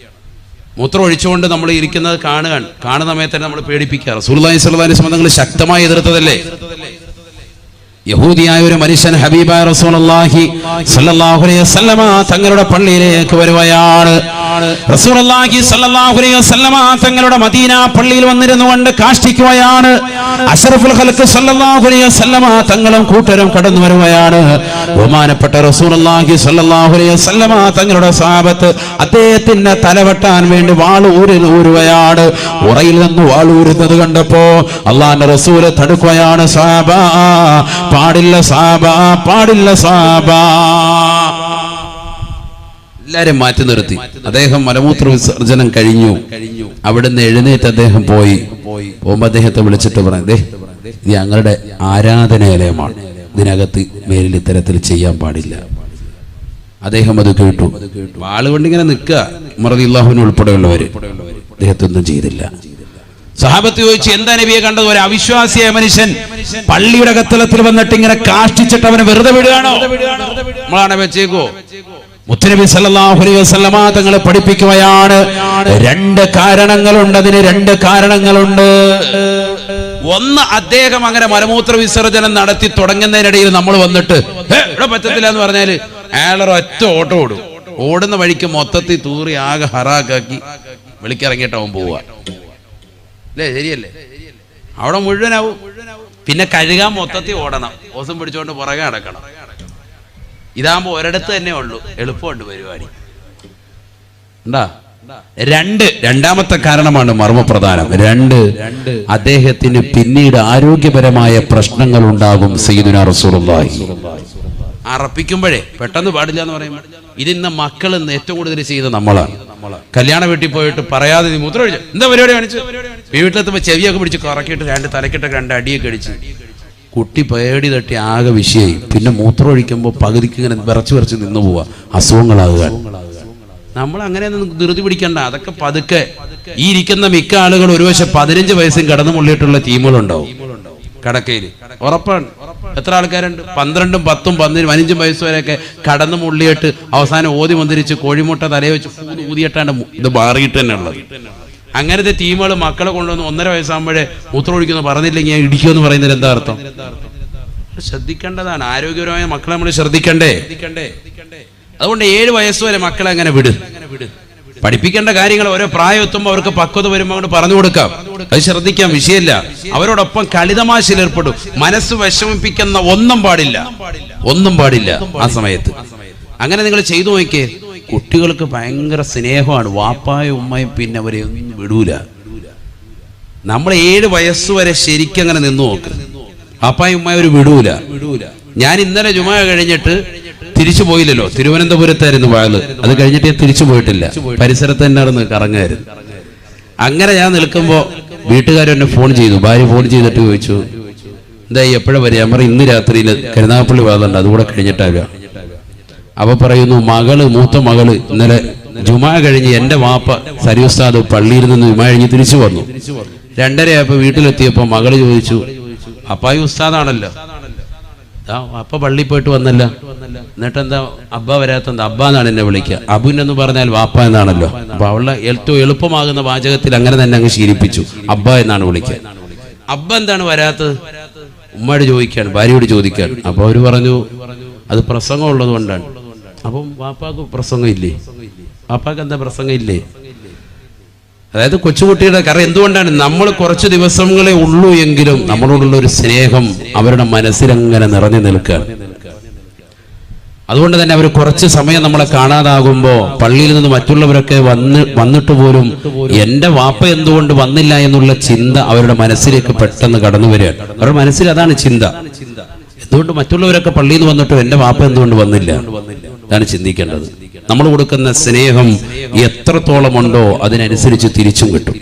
മൂത്രം ഒഴിച്ചുകൊണ്ട് നമ്മൾ ഇരിക്കുന്നത് കാണുന്ന സമയത്ത് നമ്മൾ പേടിപ്പിക്കുക. റസൂലുള്ളാഹി സ്വല്ലല്ലാഹു അലൈഹി വസല്ലം ശക്തമായി എതിർത്തതല്ലേ? യഹൂദിയായ ഒരു മനുഷ്യൻ ഹബീബായ റസൂലുള്ളാഹി സ്വല്ലല്ലാഹു അലൈഹി വസല്ലമ തങ്ങളുടെ പള്ളിയിലേക്ക് വരുകയാണ്. റസൂലുള്ളാഹി സ്വല്ലല്ലാഹു അലൈഹി വസല്ലമ തങ്ങളുടെ മദീന പള്ളിയിൽ വന്നിരുന്നുകൊണ്ട് കാഷ്ടിക്കുകയാണ്. അഷ്റഫുൽ ഖൽഖ് സ്വല്ലല്ലാഹു അലൈഹി വസല്ലമ തങ്ങളും കൂട്ടരും കടന്നു വരുകയാണ്. ബഹുമാനപ്പെട്ട റസൂലുള്ളാഹി സ്വല്ലല്ലാഹു അലൈഹി വസല്ലമ തങ്ങളുടെ സ്വഹാബത്ത് അദ്ദേഹത്തിന്റെ തലവെട്ടാൻ വേണ്ടി വാൾ ഊരുകയാണ്. ഉറയിൽ നിന്ന് വാൾ ഊരുന്നത് കണ്ടപ്പോ അല്ലാഹുവിന്റെ റസൂൽ തടുക്കുകയാണ്. സ്വഹാബ, പാടില്ല സ്വഹാബ, പാടില്ല സ്വഹാബ. എല്ലാരും മാറ്റി നിർത്തി. അദ്ദേഹം മലമൂത്ര വിസർജനം കഴിഞ്ഞു. അവിടുന്ന് എഴുന്നേറ്റ് അദ്ദേഹം പോയി. പോകുമ്പോ അദ്ദേഹത്തെ വിളിച്ചിട്ട് പറഞ്ഞു, ഇത് ഞങ്ങളുടെ ആരാധനാലയമാണ്, ഇതിനകത്ത് മേലിൽ ഇത്തരത്തിൽ ചെയ്യാൻ പാടില്ല. അദ്ദേഹം അത് കേട്ടു. വാളുകൊണ്ട് ഇങ്ങനെ നിൽക്കുക. ഉമർ റളിയല്ലാഹു അൻഹു ഉൾപ്പെടെയുള്ളവര് അദ്ദേഹത്തൊന്നും ചെയ്തില്ല. സഹാബത്ത് ചോദിച്ചു, എന്താ നബിയെ കണ്ടത്? ഒരു അവിശ്വാസിയായ മനുഷ്യൻ പള്ളിയുടെ കത്തളത്തിൽ വന്നിട്ട് ഇങ്ങനെ കാഷ്ടിച്ചിട്ട് അവനെ വെറുതെ വിടുകയാണോ? നമ്മളാണ് വെച്ചേക്കോ? മുത്തുനബി സല്ലല്ലാഹു അലൈഹി വസല്ലമ തങ്ങളെ പഠിപ്പിക്കുകയാണ്. 2 കാരണങ്ങളുണ്ട്. അതിന് 2 കാരണങ്ങളുണ്ട്. ഒന്ന്, അദ്ദേഹം അങ്ങനെ മലമൂത്ര വിസർജനം നടത്തി തുടങ്ങുന്നതിനിടയിൽ നമ്മൾ വന്നിട്ട് ഇവിടെ പറ്റത്തില്ല എന്ന് പറഞ്ഞാല് അയാളൊരു ഒറ്റ ഓട്ടം ഓടും. ഓടുന്ന വഴിക്ക് മൊത്തത്തിൽ തൂറി ആകെ ഹറാക്കാക്കി വിളിക്കിറങ്ങിയിട്ടാവും പോവുക. അല്ലേ? ശരിയല്ലേ? അവിടെ മുഴുവനാവും. പിന്നെ കഴുകാൻ മൊത്തത്തിൽ ഓടണം. ഓസം പിടിച്ചോണ്ട് പുറകെ നടക്കണം. ഇതാകുമ്പോ ഒരിടത്ത് തന്നെ ഉള്ളൂ, എളുപ്പമുണ്ട് പരിപാടി. രണ്ടാമത്തെ കാരണമാണ് മർമ്മപ്രധാനം. 2, അദ്ദേഹത്തിന് പിന്നീട് ആരോഗ്യപരമായ പ്രശ്നങ്ങൾ ഉണ്ടാകും. സയ്യിദുനാ റസൂലുള്ളാഹി അറപ്പിക്കുമ്പോഴേ പെട്ടെന്ന് പാടില്ല എന്ന് പറയുമ്പോൾ ഇതിന്ന് മക്കൾ ഏറ്റവും കൂടുതൽ ചെയ്യുന്നത് നമ്മളാണ്. കല്യാണ വീട്ടിൽ പോയിട്ട് പറയാതെ നീ മൂത്രം ഒഴിച്ചു എന്താ പരിപാടി കാണിച്ചു, വീട്ടിലെത്തുമ്പോൾ ചെവിയൊക്കെ പിടിച്ച് കറക്കിയിട്ട് തലക്കിട്ടൊക്കെ 2 അടിയൊക്കെ അടിച്ച് കുട്ടി പേടി തട്ടി ആകെ വിഷയമായി. പിന്നെ മൂത്രം ഒഴിക്കുമ്പോൾ പകുതിക്ക് ഇങ്ങനെ വിറച്ച് നിന്ന് പോവുക, അസുഖങ്ങളാകുക. നമ്മൾ അങ്ങനെയൊന്നും ധൃതി പിടിക്കണ്ട. അതൊക്കെ പതുക്കെ. ഈ ഇരിക്കുന്ന മിക്ക ആളുകൾ ഒരു വശം 15 വയസ്സും കടന്നു മുള്ളിയിട്ടുള്ള ടീമുകളുണ്ടാവും കടക്കയിൽ, ഉറപ്പാണ്. എത്ര ആൾക്കാരുണ്ട് 12, 10, 15 വയസ്സ് വരെയൊക്കെ കടന്നു മുള്ളിയിട്ട് അവസാനം ഓതി മന്ദിരിച്ച് കോഴിമുട്ട തലയെ വെച്ച് ഊതിയിട്ടാണ് ഇത് മാറിയിട്ട് തന്നെ ഉള്ളത്. അങ്ങനത്തെ ടീമുകൾ മക്കളെ കൊണ്ടുവന്ന് 1.5 വയസ്സാകുമ്പോഴേ മൂത്രം ഒഴിക്കുന്നു പറഞ്ഞില്ലെങ്കിൽ ഇടിക്കുമെന്ന് പറയുന്നതിൽ എന്താ അർത്ഥം? ശ്രദ്ധിക്കേണ്ടതാണ്. ആരോഗ്യപരമായ മക്കളെ നമ്മൾ ശ്രദ്ധിക്കണ്ടേ? അതുകൊണ്ട് 7 വയസ്സ് വരെ മക്കളെ അങ്ങനെ വിട്. പഠിപ്പിക്കേണ്ട കാര്യങ്ങൾ ഓരോ പ്രായം എത്തുമ്പോൾ അവർക്ക് പക്വത വരുമ്പോൾ അങ്ങോട്ട് പറഞ്ഞു കൊടുക്കാം, അത് ശ്രദ്ധിക്കാം, വിഷയമില്ല. അവരോടൊപ്പം കളിതമാശയിൽ ഏർപ്പെടും. മനസ്സ് വിഷമിപ്പിക്കുന്ന ഒന്നും പാടില്ല ആ സമയത്ത്. അങ്ങനെ നിങ്ങൾ ചെയ്തു നോക്കിയേ. കുട്ടികൾക്ക് ഭയങ്കര സ്നേഹമാണ് വാപ്പായും ഉമ്മയും, പിന്നെ അവരെ ഒന്നും വിടൂല. നമ്മൾ 7 വയസ്സ് വരെ ശരിക്കും അങ്ങനെ നിന്ന് നോക്ക്. വാപ്പായും ഉമ്മയും അവർ വിടൂല. ഞാൻ ഇന്നലെ ജുമാ കഴിഞ്ഞിട്ട് തിരിച്ചു പോയില്ലല്ലോ, തിരുവനന്തപുരത്തായിരുന്നു വാഴ്. അത് കഴിഞ്ഞിട്ട് ഞാൻ തിരിച്ചു പോയിട്ടില്ല, പരിസരത്ത് തന്നെ നടന്ന് കറങ്ങായിരുന്നു. അങ്ങനെ ഞാൻ നിൽക്കുമ്പോൾ വീട്ടുകാരെന്നെ ഫോൺ ചെയ്തു. ഭാര്യ ഫോൺ ചെയ്തിട്ട് ചോദിച്ചു, എന്തായി എപ്പോഴാ വരിക? ഞാൻ പറയും ഇന്ന് രാത്രിയിൽ കരുനാഗപ്പള്ളി വാദമുണ്ട്, അതുകൂടെ കഴിഞ്ഞിട്ടാവുക. അവ പറയുന്നു, മൂത്ത മകള് ഇന്നലെ ജുമാ കഴിഞ്ഞ് എൻ്റെ വാപ്പ സരിയുസ്താദ് പള്ളിയിൽ നിന്ന് ജുമാ കഴിഞ്ഞ് തിരിച്ചു വന്നു. 2:30 ആയപ്പോൾ വീട്ടിലെത്തിയപ്പോൾ മകള് ചോദിച്ചു, അപ്പായി ഉസ്താദാണല്ലോ, അപ്പ പള്ളിയിൽ പോയിട്ട് വന്നല്ല, എന്നിട്ടെന്താ അബ്ബ വരാത്തെന്താ? അബ്ബ എന്നാണ് എന്നെ വിളിക്കുക. അബുനെന്ന് പറഞ്ഞാൽ വാപ്പ എന്നാണല്ലോ. അപ്പൊ അവളുടെ ഏറ്റവും എളുപ്പമാകുന്ന വാചകത്തിൽ അങ്ങനെ തന്നെ അങ്ങ് ശീലിപ്പിച്ചു, അബ്ബ എന്നാണ് വിളിക്കുക. അബ്ബ എന്താണ് വരാത്തത്? ഉമ്മയോട് ചോദിക്കാണ്, ഭാര്യയോട് ചോദിക്കാൻ. അപ്പൊ അവര് പറഞ്ഞു, അത് പ്രസംഗം ഉള്ളത് കൊണ്ടാണ്. അപ്പം വാപ്പാക്ക് പ്രസംഗം ഇല്ലേ? വാപ്പാക്ക് എന്താ പ്രസംഗം ഇല്ലേ? അതായത് കൊച്ചുകുട്ടിയുടെ കാരണം എന്തുകൊണ്ടാണ്? നമ്മൾ കുറച്ച് ദിവസങ്ങളെ ഉള്ളൂ എങ്കിലും നമ്മളോടുള്ള ഒരു സ്നേഹം അവരുടെ മനസ്സിലങ്ങനെ നിറഞ്ഞു നിൽക്കുക. അതുകൊണ്ട് തന്നെ അവർ കുറച്ച് സമയം നമ്മളെ കാണാതാകുമ്പോൾ പള്ളിയിൽ നിന്ന് മറ്റുള്ളവരൊക്കെ വന്നിട്ട് പോലും എൻ്റെ വാപ്പ എന്തുകൊണ്ട് വന്നില്ല എന്നുള്ള ചിന്ത അവരുടെ മനസ്സിലേക്ക് പെട്ടെന്ന് കടന്നു വരികയാണ്. അവരുടെ മനസ്സിൽ അതാണ് ചിന്ത. എന്തുകൊണ്ട് മറ്റുള്ളവരൊക്കെ പള്ളിയിൽ നിന്ന് വന്നിട്ടും എൻ്റെ വാപ്പ എന്തുകൊണ്ട് വന്നില്ല? ഇതാണ് ചിന്തിക്കേണ്ടത്. നമ്മൾ കൊടുക്കുന്ന സ്നേഹം എത്രത്തോളം ഉണ്ടോ അതിനനുസരിച്ച് തിരിച്ചും കിട്ടും.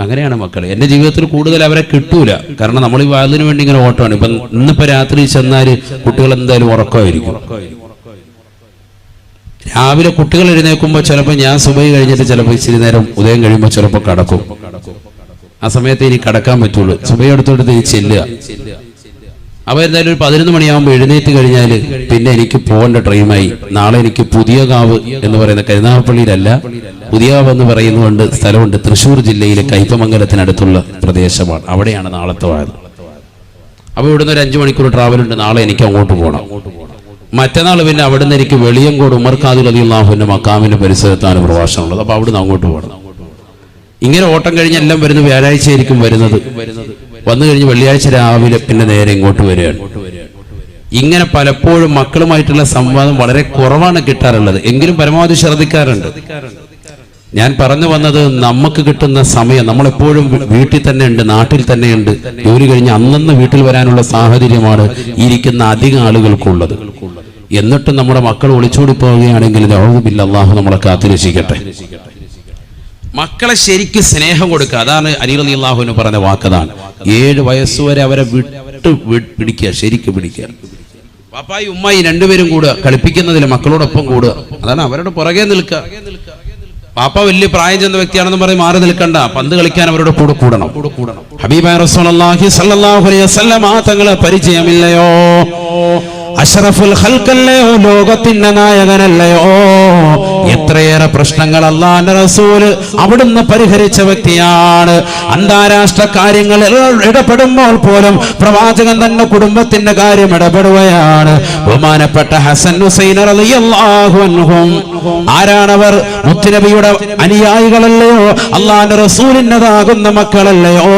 അങ്ങനെയാണ് മക്കൾ. എൻ്റെ ജീവിതത്തിൽ കൂടുതൽ അവരെ കിട്ടൂല, കാരണം നമ്മൾ ഈ വാതിന് വേണ്ടി ഇങ്ങനെ ഓട്ടമാണ്. ഇപ്പം ഇന്നിപ്പോ രാത്രി ചെന്നാൽ കുട്ടികൾ എന്തായാലും ഉറക്കമായിരിക്കും. രാവിലെ കുട്ടികൾ എഴുന്നേൽക്കുമ്പോൾ ചിലപ്പോൾ ഞാൻ സുബഹി കഴിഞ്ഞിട്ട് ചിലപ്പോൾ ഇച്ചിരി നേരം ഉദയം കഴിയുമ്പോൾ ചിലപ്പോൾ കടക്കും. ആ സമയത്ത് ഇനി കടക്കാൻ പറ്റുള്ളൂ. സുബഹി എടുത്തോട്ട് ചെല്ലുക. അപ്പൊ എന്തായാലും ഒരു 11 മണിയാകുമ്പോൾ എഴുന്നേറ്റ് കഴിഞ്ഞാൽ പിന്നെ എനിക്ക് പോകേണ്ട ടൈമായി. നാളെ എനിക്ക് പുതിയകാവ് എന്ന് പറയുന്ന കരുനാഗപ്പള്ളിയിലല്ല, പുതിയകാവ് എന്ന് പറയുന്നതുകൊണ്ട് സ്ഥലമുണ്ട്, തൃശ്ശൂർ ജില്ലയിലെ കയ്പമംഗലത്തിനടുത്തുള്ള പ്രദേശമാണ്. അവിടെയാണ് നാളത്തെ വാഴ. അപ്പൊ ഇവിടുന്ന് ഒരു 5 മണിക്കൂർ ട്രാവൽ ഉണ്ട്. നാളെ എനിക്ക് അങ്ങോട്ട് പോകണം. മറ്റന്നാൾ പിന്നെ അവിടുന്ന് എനിക്ക് വെളിയങ്കോട് ഉമർ ഖാദിർ റളിയല്ലാഹുവിന്റെ മക്കാമിന്റെ പരിസരത്താണ് പ്രഭാഷണമുള്ളത്. അപ്പൊ അവിടുന്ന് അങ്ങോട്ട് പോകണം. ഇങ്ങനെ ഓട്ടം കഴിഞ്ഞ് എല്ലാം വരുന്ന വ്യാഴാഴ്ച ആയിരിക്കും വരുന്നത്. വന്നു കഴിഞ്ഞ് വെള്ളിയാഴ്ച രാവിലെ പിന്നെ നേരെ ഇങ്ങോട്ട് വരികയാണ്. ഇങ്ങനെ പലപ്പോഴും മക്കളുമായിട്ടുള്ള സംവാദം വളരെ കുറവാണ് കിട്ടാറുള്ളത്, എങ്കിലും പരമാവധി ശ്രദ്ധിക്കാറുണ്ട്. ഞാൻ പറഞ്ഞു വന്നത്, നമുക്ക് കിട്ടുന്ന സമയം നമ്മളെപ്പോഴും വീട്ടിൽ തന്നെ ഉണ്ട്, നാട്ടിൽ തന്നെയുണ്ട്. ജോലി കഴിഞ്ഞ് അന്നന്ന് വീട്ടിൽ വരാനുള്ള സാഹചര്യമാണ് ഇരിക്കുന്ന അധികം ആളുകൾക്കുള്ളത്. എന്നിട്ടും നമ്മുടെ മക്കൾ ഒളിച്ചോടി പോവുകയാണെങ്കിൽ അല്ലാഹു നമ്മളെ കാത്തുരക്ഷിക്കട്ടെ. മക്കളെ ശരിക്ക് സ്നേഹം കൊടുക്കുക. അതാണ് അലി റളിയല്ലാഹു പറഞ്ഞ വാക്കതാണ്. 7 വയസ്സുവരെ അവരെ പിടിക്കുക, ശരിക്ക് പിടിക്കുക. പാപ്പായി ഉമ്മായി രണ്ടുപേരും കൂടുക, കളിപ്പിക്കുന്നതിൽ മക്കളോടൊപ്പം കൂടുക. അതാണ് അവരുടെ പുറകെ നിൽക്കുക. പാപ്പ വലിയ പ്രായം ചെന്ന വ്യക്തിയാണെന്ന് പറഞ്ഞ് മാറി നിൽക്കണ്ട, പന്ത് കളിക്കാൻ അവരുടെ കൂടെ കൂടണം. ഹബീബായ റസൂലുള്ളാഹി സ്വല്ലല്ലാഹു അലൈഹി വസല്ലം തങ്ങളെ പരിചയമില്ലയോ? അഷ്റഫുൽ ഖൽഖല്ലയോ, ലോകത്തിന്റെ നായകനല്ലയോ? എത്രയേറെ പ്രശ്നങ്ങൾ അല്ലാഹുവിന്റെ റസൂല് അവിടുന്ന് പരിഹരിച്ച വ്യക്തിയാണ്. അന്താരാഷ്ട്ര കാര്യങ്ങളിൽ ഇടപെടുമ്പോൾ പോലും പ്രവാചകൻ തന്നെ കുടുംബത്തിന്റെ കാര്യം ഇടപെടുകയാണ്. ബഹുമാനപ്പെട്ട ഹസൻ ഹുസൈൻ റളിയല്ലാഹു അൻഹും ആരാണവർ? മുത്തുനബിയുടെ അനുയായികളല്ലയോ? അല്ലാഹുവിന്റെ റസൂലിൻ്റെതാകുന്ന മക്കളല്ലയോ?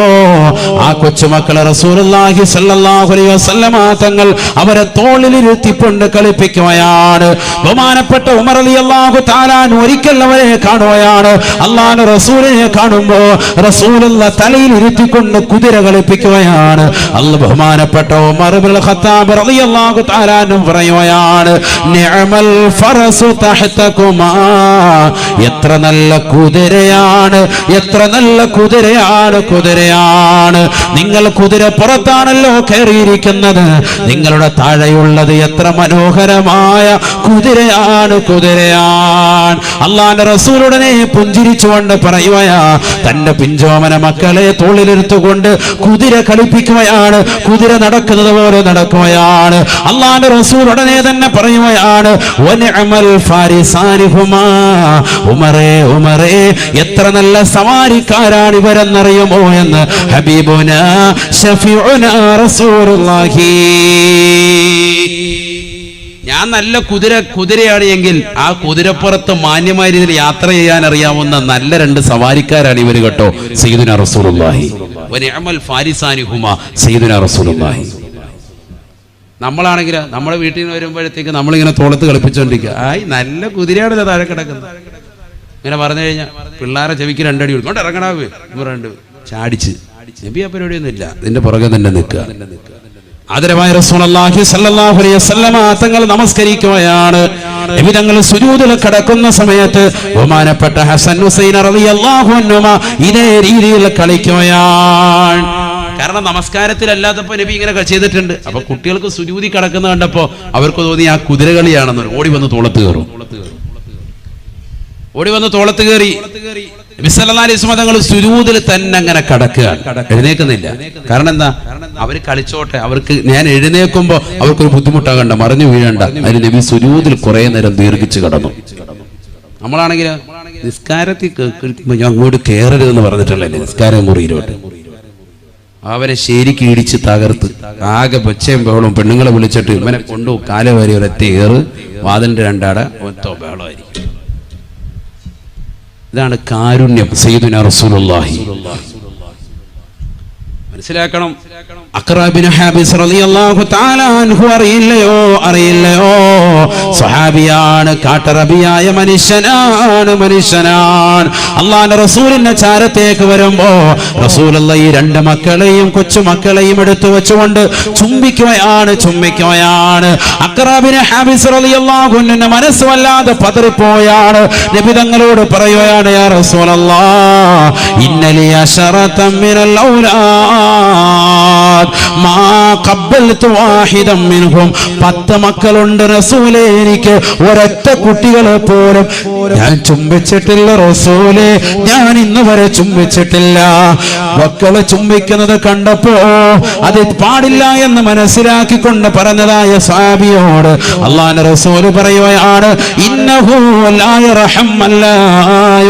ആ കൊച്ചുമക്കളെ റസൂലുള്ളാഹി സ്വല്ലല്ലാഹു അലൈഹി വസല്ലം തങ്ങൾ അവരെ തോളിലിരുത്തിക്കൊണ്ട് കളിപ്പിക്കുകയാണ്. ബഹുമാനപ്പെട്ട ഉമർ റളിയല്ലാഹു തആല ഒരിക്കൽ അവരെ കാണുകയാണ്. അല്ലാഹുവിന്റെ റസൂലിനെ കാണുമ്പോ റസൂലുള്ള തലയിൽ ഇരുത്തിക്കൊണ്ട് കുതിര കളിപ്പിക്കുകയാണ്. അല്ലാഹു ബഹുമാനപ്പെട്ട ഉമർ ഇബ്നുൽ ഖത്താബ് റളിയല്ലാഹു തആല പറയുകയാണ്, നിഅമൽ ഫറസു തഹ്തകുമാ, എത്ര നല്ല കുതിരയാണ്, എത്ര നല്ല കുതിരയാണ്. നിങ്ങൾ കുതിര പുറത്താണല്ലോ കയറിയിരിക്കുന്നത്, നിങ്ങളുടെ താഴെയുള്ളത് എത്ര മനോഹരമായ കുതിരയാണ്. അല്ലാഹുവിന്റെ റസൂലുടനെ പുഞ്ചിരിച്ചുകൊണ്ട് പറയുകയാ, തന്റെ പിഞ്ചോമന മക്കളെ തോളിലെടുത്തുകൊണ്ട് കുതിര കളിപ്പിക്കുകയാണ്. കുതിര നടക്കുന്നത് പോലെ നടക്കുകയാണ്. അല്ലാഹുവിന്റെ റസൂൽ ഉടനെ തന്നെ പറയുകയാണ്, വനിഅമൽ ഫാരിസാനിഹുമാ, ഉമറേ ഉമറേ, എത്ര നല്ല സവാരിക്കാരാണ് ഇവരെന്നറിയുമോ എന്ന് ഹബീബുനാ ശഫീഉനാ റസൂലുള്ളാഹി. ഞാൻ നല്ല കുതിരയാണ് എങ്കിൽ ആ കുതിരപ്പുറത്ത് മാന്യമായ രീതിയിൽ യാത്ര ചെയ്യാൻ അറിയാവുന്ന നല്ല രണ്ട് സവാരിക്കാരാണ് ഇവര് കേട്ടോ, സയ്യിദുനാ റസൂലുള്ളാഹി. വനിഅമൽ ഫാരിസാനിഹുമാ സയ്യിദുനാ റസൂലുള്ളാഹി. നമ്മളാണെങ്കിൽ നമ്മുടെ വീട്ടിൽ നിന്ന് വരുമ്പോഴത്തേക്ക് നമ്മളിങ്ങനെ തോളത്ത് കളിപ്പിച്ചുകൊണ്ടിരിക്കുക, ആയി നല്ല കുതിരയാണല്ലോ താഴെ കിടക്കുന്നത്. ഇങ്ങനെ പറഞ്ഞു കഴിഞ്ഞാൽ പിള്ളേരെ ചെവിക്ക് രണ്ടടി കൊടുക്കും, ഇറങ്ങണാവേ രണ്ട് ചാടിച്ച്. നബി ആ പരിപാടിയൊന്നും ഇല്ല, ഇതിന്റെ പുറകെ തന്നെ നിൽക്കുക. ആദരവായ റസൂലുള്ളാഹി സ്വല്ലല്ലാഹു അലൈഹി വസല്ലമ തങ്ങൾ നമസ്കരിക്കുകയാണ്. നബി തങ്ങൾ സുജൂദിൽ കിടക്കുന്ന സമയത്ത് ബഹുമാനപ്പെട്ട ഹസൻ ഹുസൈൻ റളിയല്ലാഹു അൻഹുമാ ഇതേ രീതിയിൽ കളിക്കുകയാണ്. കാരണം നമസ്കാരത്തിലല്ലാത്തപ്പോ നബി ഇങ്ങനെ ചെയ്തിട്ടുണ്ട്. അപ്പൊ കുട്ടികൾക്ക് സുജൂദി കിടക്കുന്ന കണ്ടപ്പോ അവർക്ക് തോന്നി ആ കുതിര കളിയാണെന്ന്. ഓടി വന്ന് തോളത്ത് കയറി നബി സല്ലല്ലാഹു അലൈഹി വസല്ലം തങ്ങൾ സുജൂദിൽ തന്നെ അങ്ങനെ കിടക്കുകയാണ്, എഴുന്നേക്കുന്നില്ല. കാരണം എന്താ? അവര് കളിച്ചോട്ടെ, അവർക്ക് ഞാൻ എഴുന്നേക്കുമ്പോ അവർക്കൊരു ബുദ്ധിമുട്ടാകണ്ട, മറിഞ്ഞു വീഴണ്ട. അതിന് നബി സുജൂദിൽ കുറെ നേരം ദീർഘിച്ച് കിടന്നു. നമ്മളാണെങ്കിൽ നിസ്കാരത്തിൽ ഞാൻ അങ്ങോട്ട് കയറരുതെന്ന് പറഞ്ഞിട്ടുള്ളേ, നിസ്കാര മുറിയിലോട്ട് അവനെ ശരിക്ക് ഇടിച്ച് തകർത്ത് ആകെ ബച്ചയും ബഹളവും, പെണ്ണുങ്ങളെ വിളിച്ചിട്ട് ഇവനെ കൊണ്ടു കാല വരെ ഒരൊറ്റ ഏറ്, വാതിലിന്റെ രണ്ടാട ഒറ്റ ബഹളമായിരിക്കും. ഇതാണ് കാരുണ്യം സയ്യിദുനാ റസൂലുള്ളാഹി. മനസ്സിലാക്കണം. അഖ്റ ബിൻ ഹാബിസ് റളിയല്ലാഹു തആല അൻഹു അറിയില്ലയോ സ്വഹാബിയാണ്, കാട്ടറബിയായ മനുഷ്യനാണ്. അല്ലാഹുവിന്റെ റസൂലിന്റെ ചാരത്തേക്ക് വരുമ്പോ റസൂലുള്ളാഹി ഈ രണ്ട് മക്കളെയും കൊച്ചുമക്കളെയും എടുത്തു വെച്ചുകൊണ്ട് ചുംബിക്കുകയാണ്. അഖ്റ ബിൻ ഹാബിസ് റളിയല്ലാഹു അൻഹു മനസ്സ് വല്ലാതെ പതറിപ്പോയാണ്. നബി തങ്ങളോട് പറയുകയാണ്, യാ റസൂലല്ലാഹ്, ഇന്നലി അശറതൻ മിനൽ ഔലാദ് മാ ഖബ്ബൽതു വാഹിദൻ മിൻഹും, 10 മക്കളുണ്ട് റസൂലേ, എനിക്ക് ഒരൊറ്റ കുട്ടികളെ പോലും ഞാൻ ചുംബിച്ചിട്ടില്ല റസൂലേ, ഞാൻ ഇന്ന് വരെ ചുംബിച്ചിട്ടില്ല. മക്കളെ ചുംബിക്കുന്നത് കണ്ടപ്പോ അത് പാടില്ല എന്ന് മനസ്സിലാക്കിക്കൊണ്ട് പറഞ്ഞതായ സ്വഹാബിയോട് അല്ലാഹുവിന്റെ റസൂൽ പറയുകയാണ്, ഇന്നഹു ലാ യർഹം അല്ലാ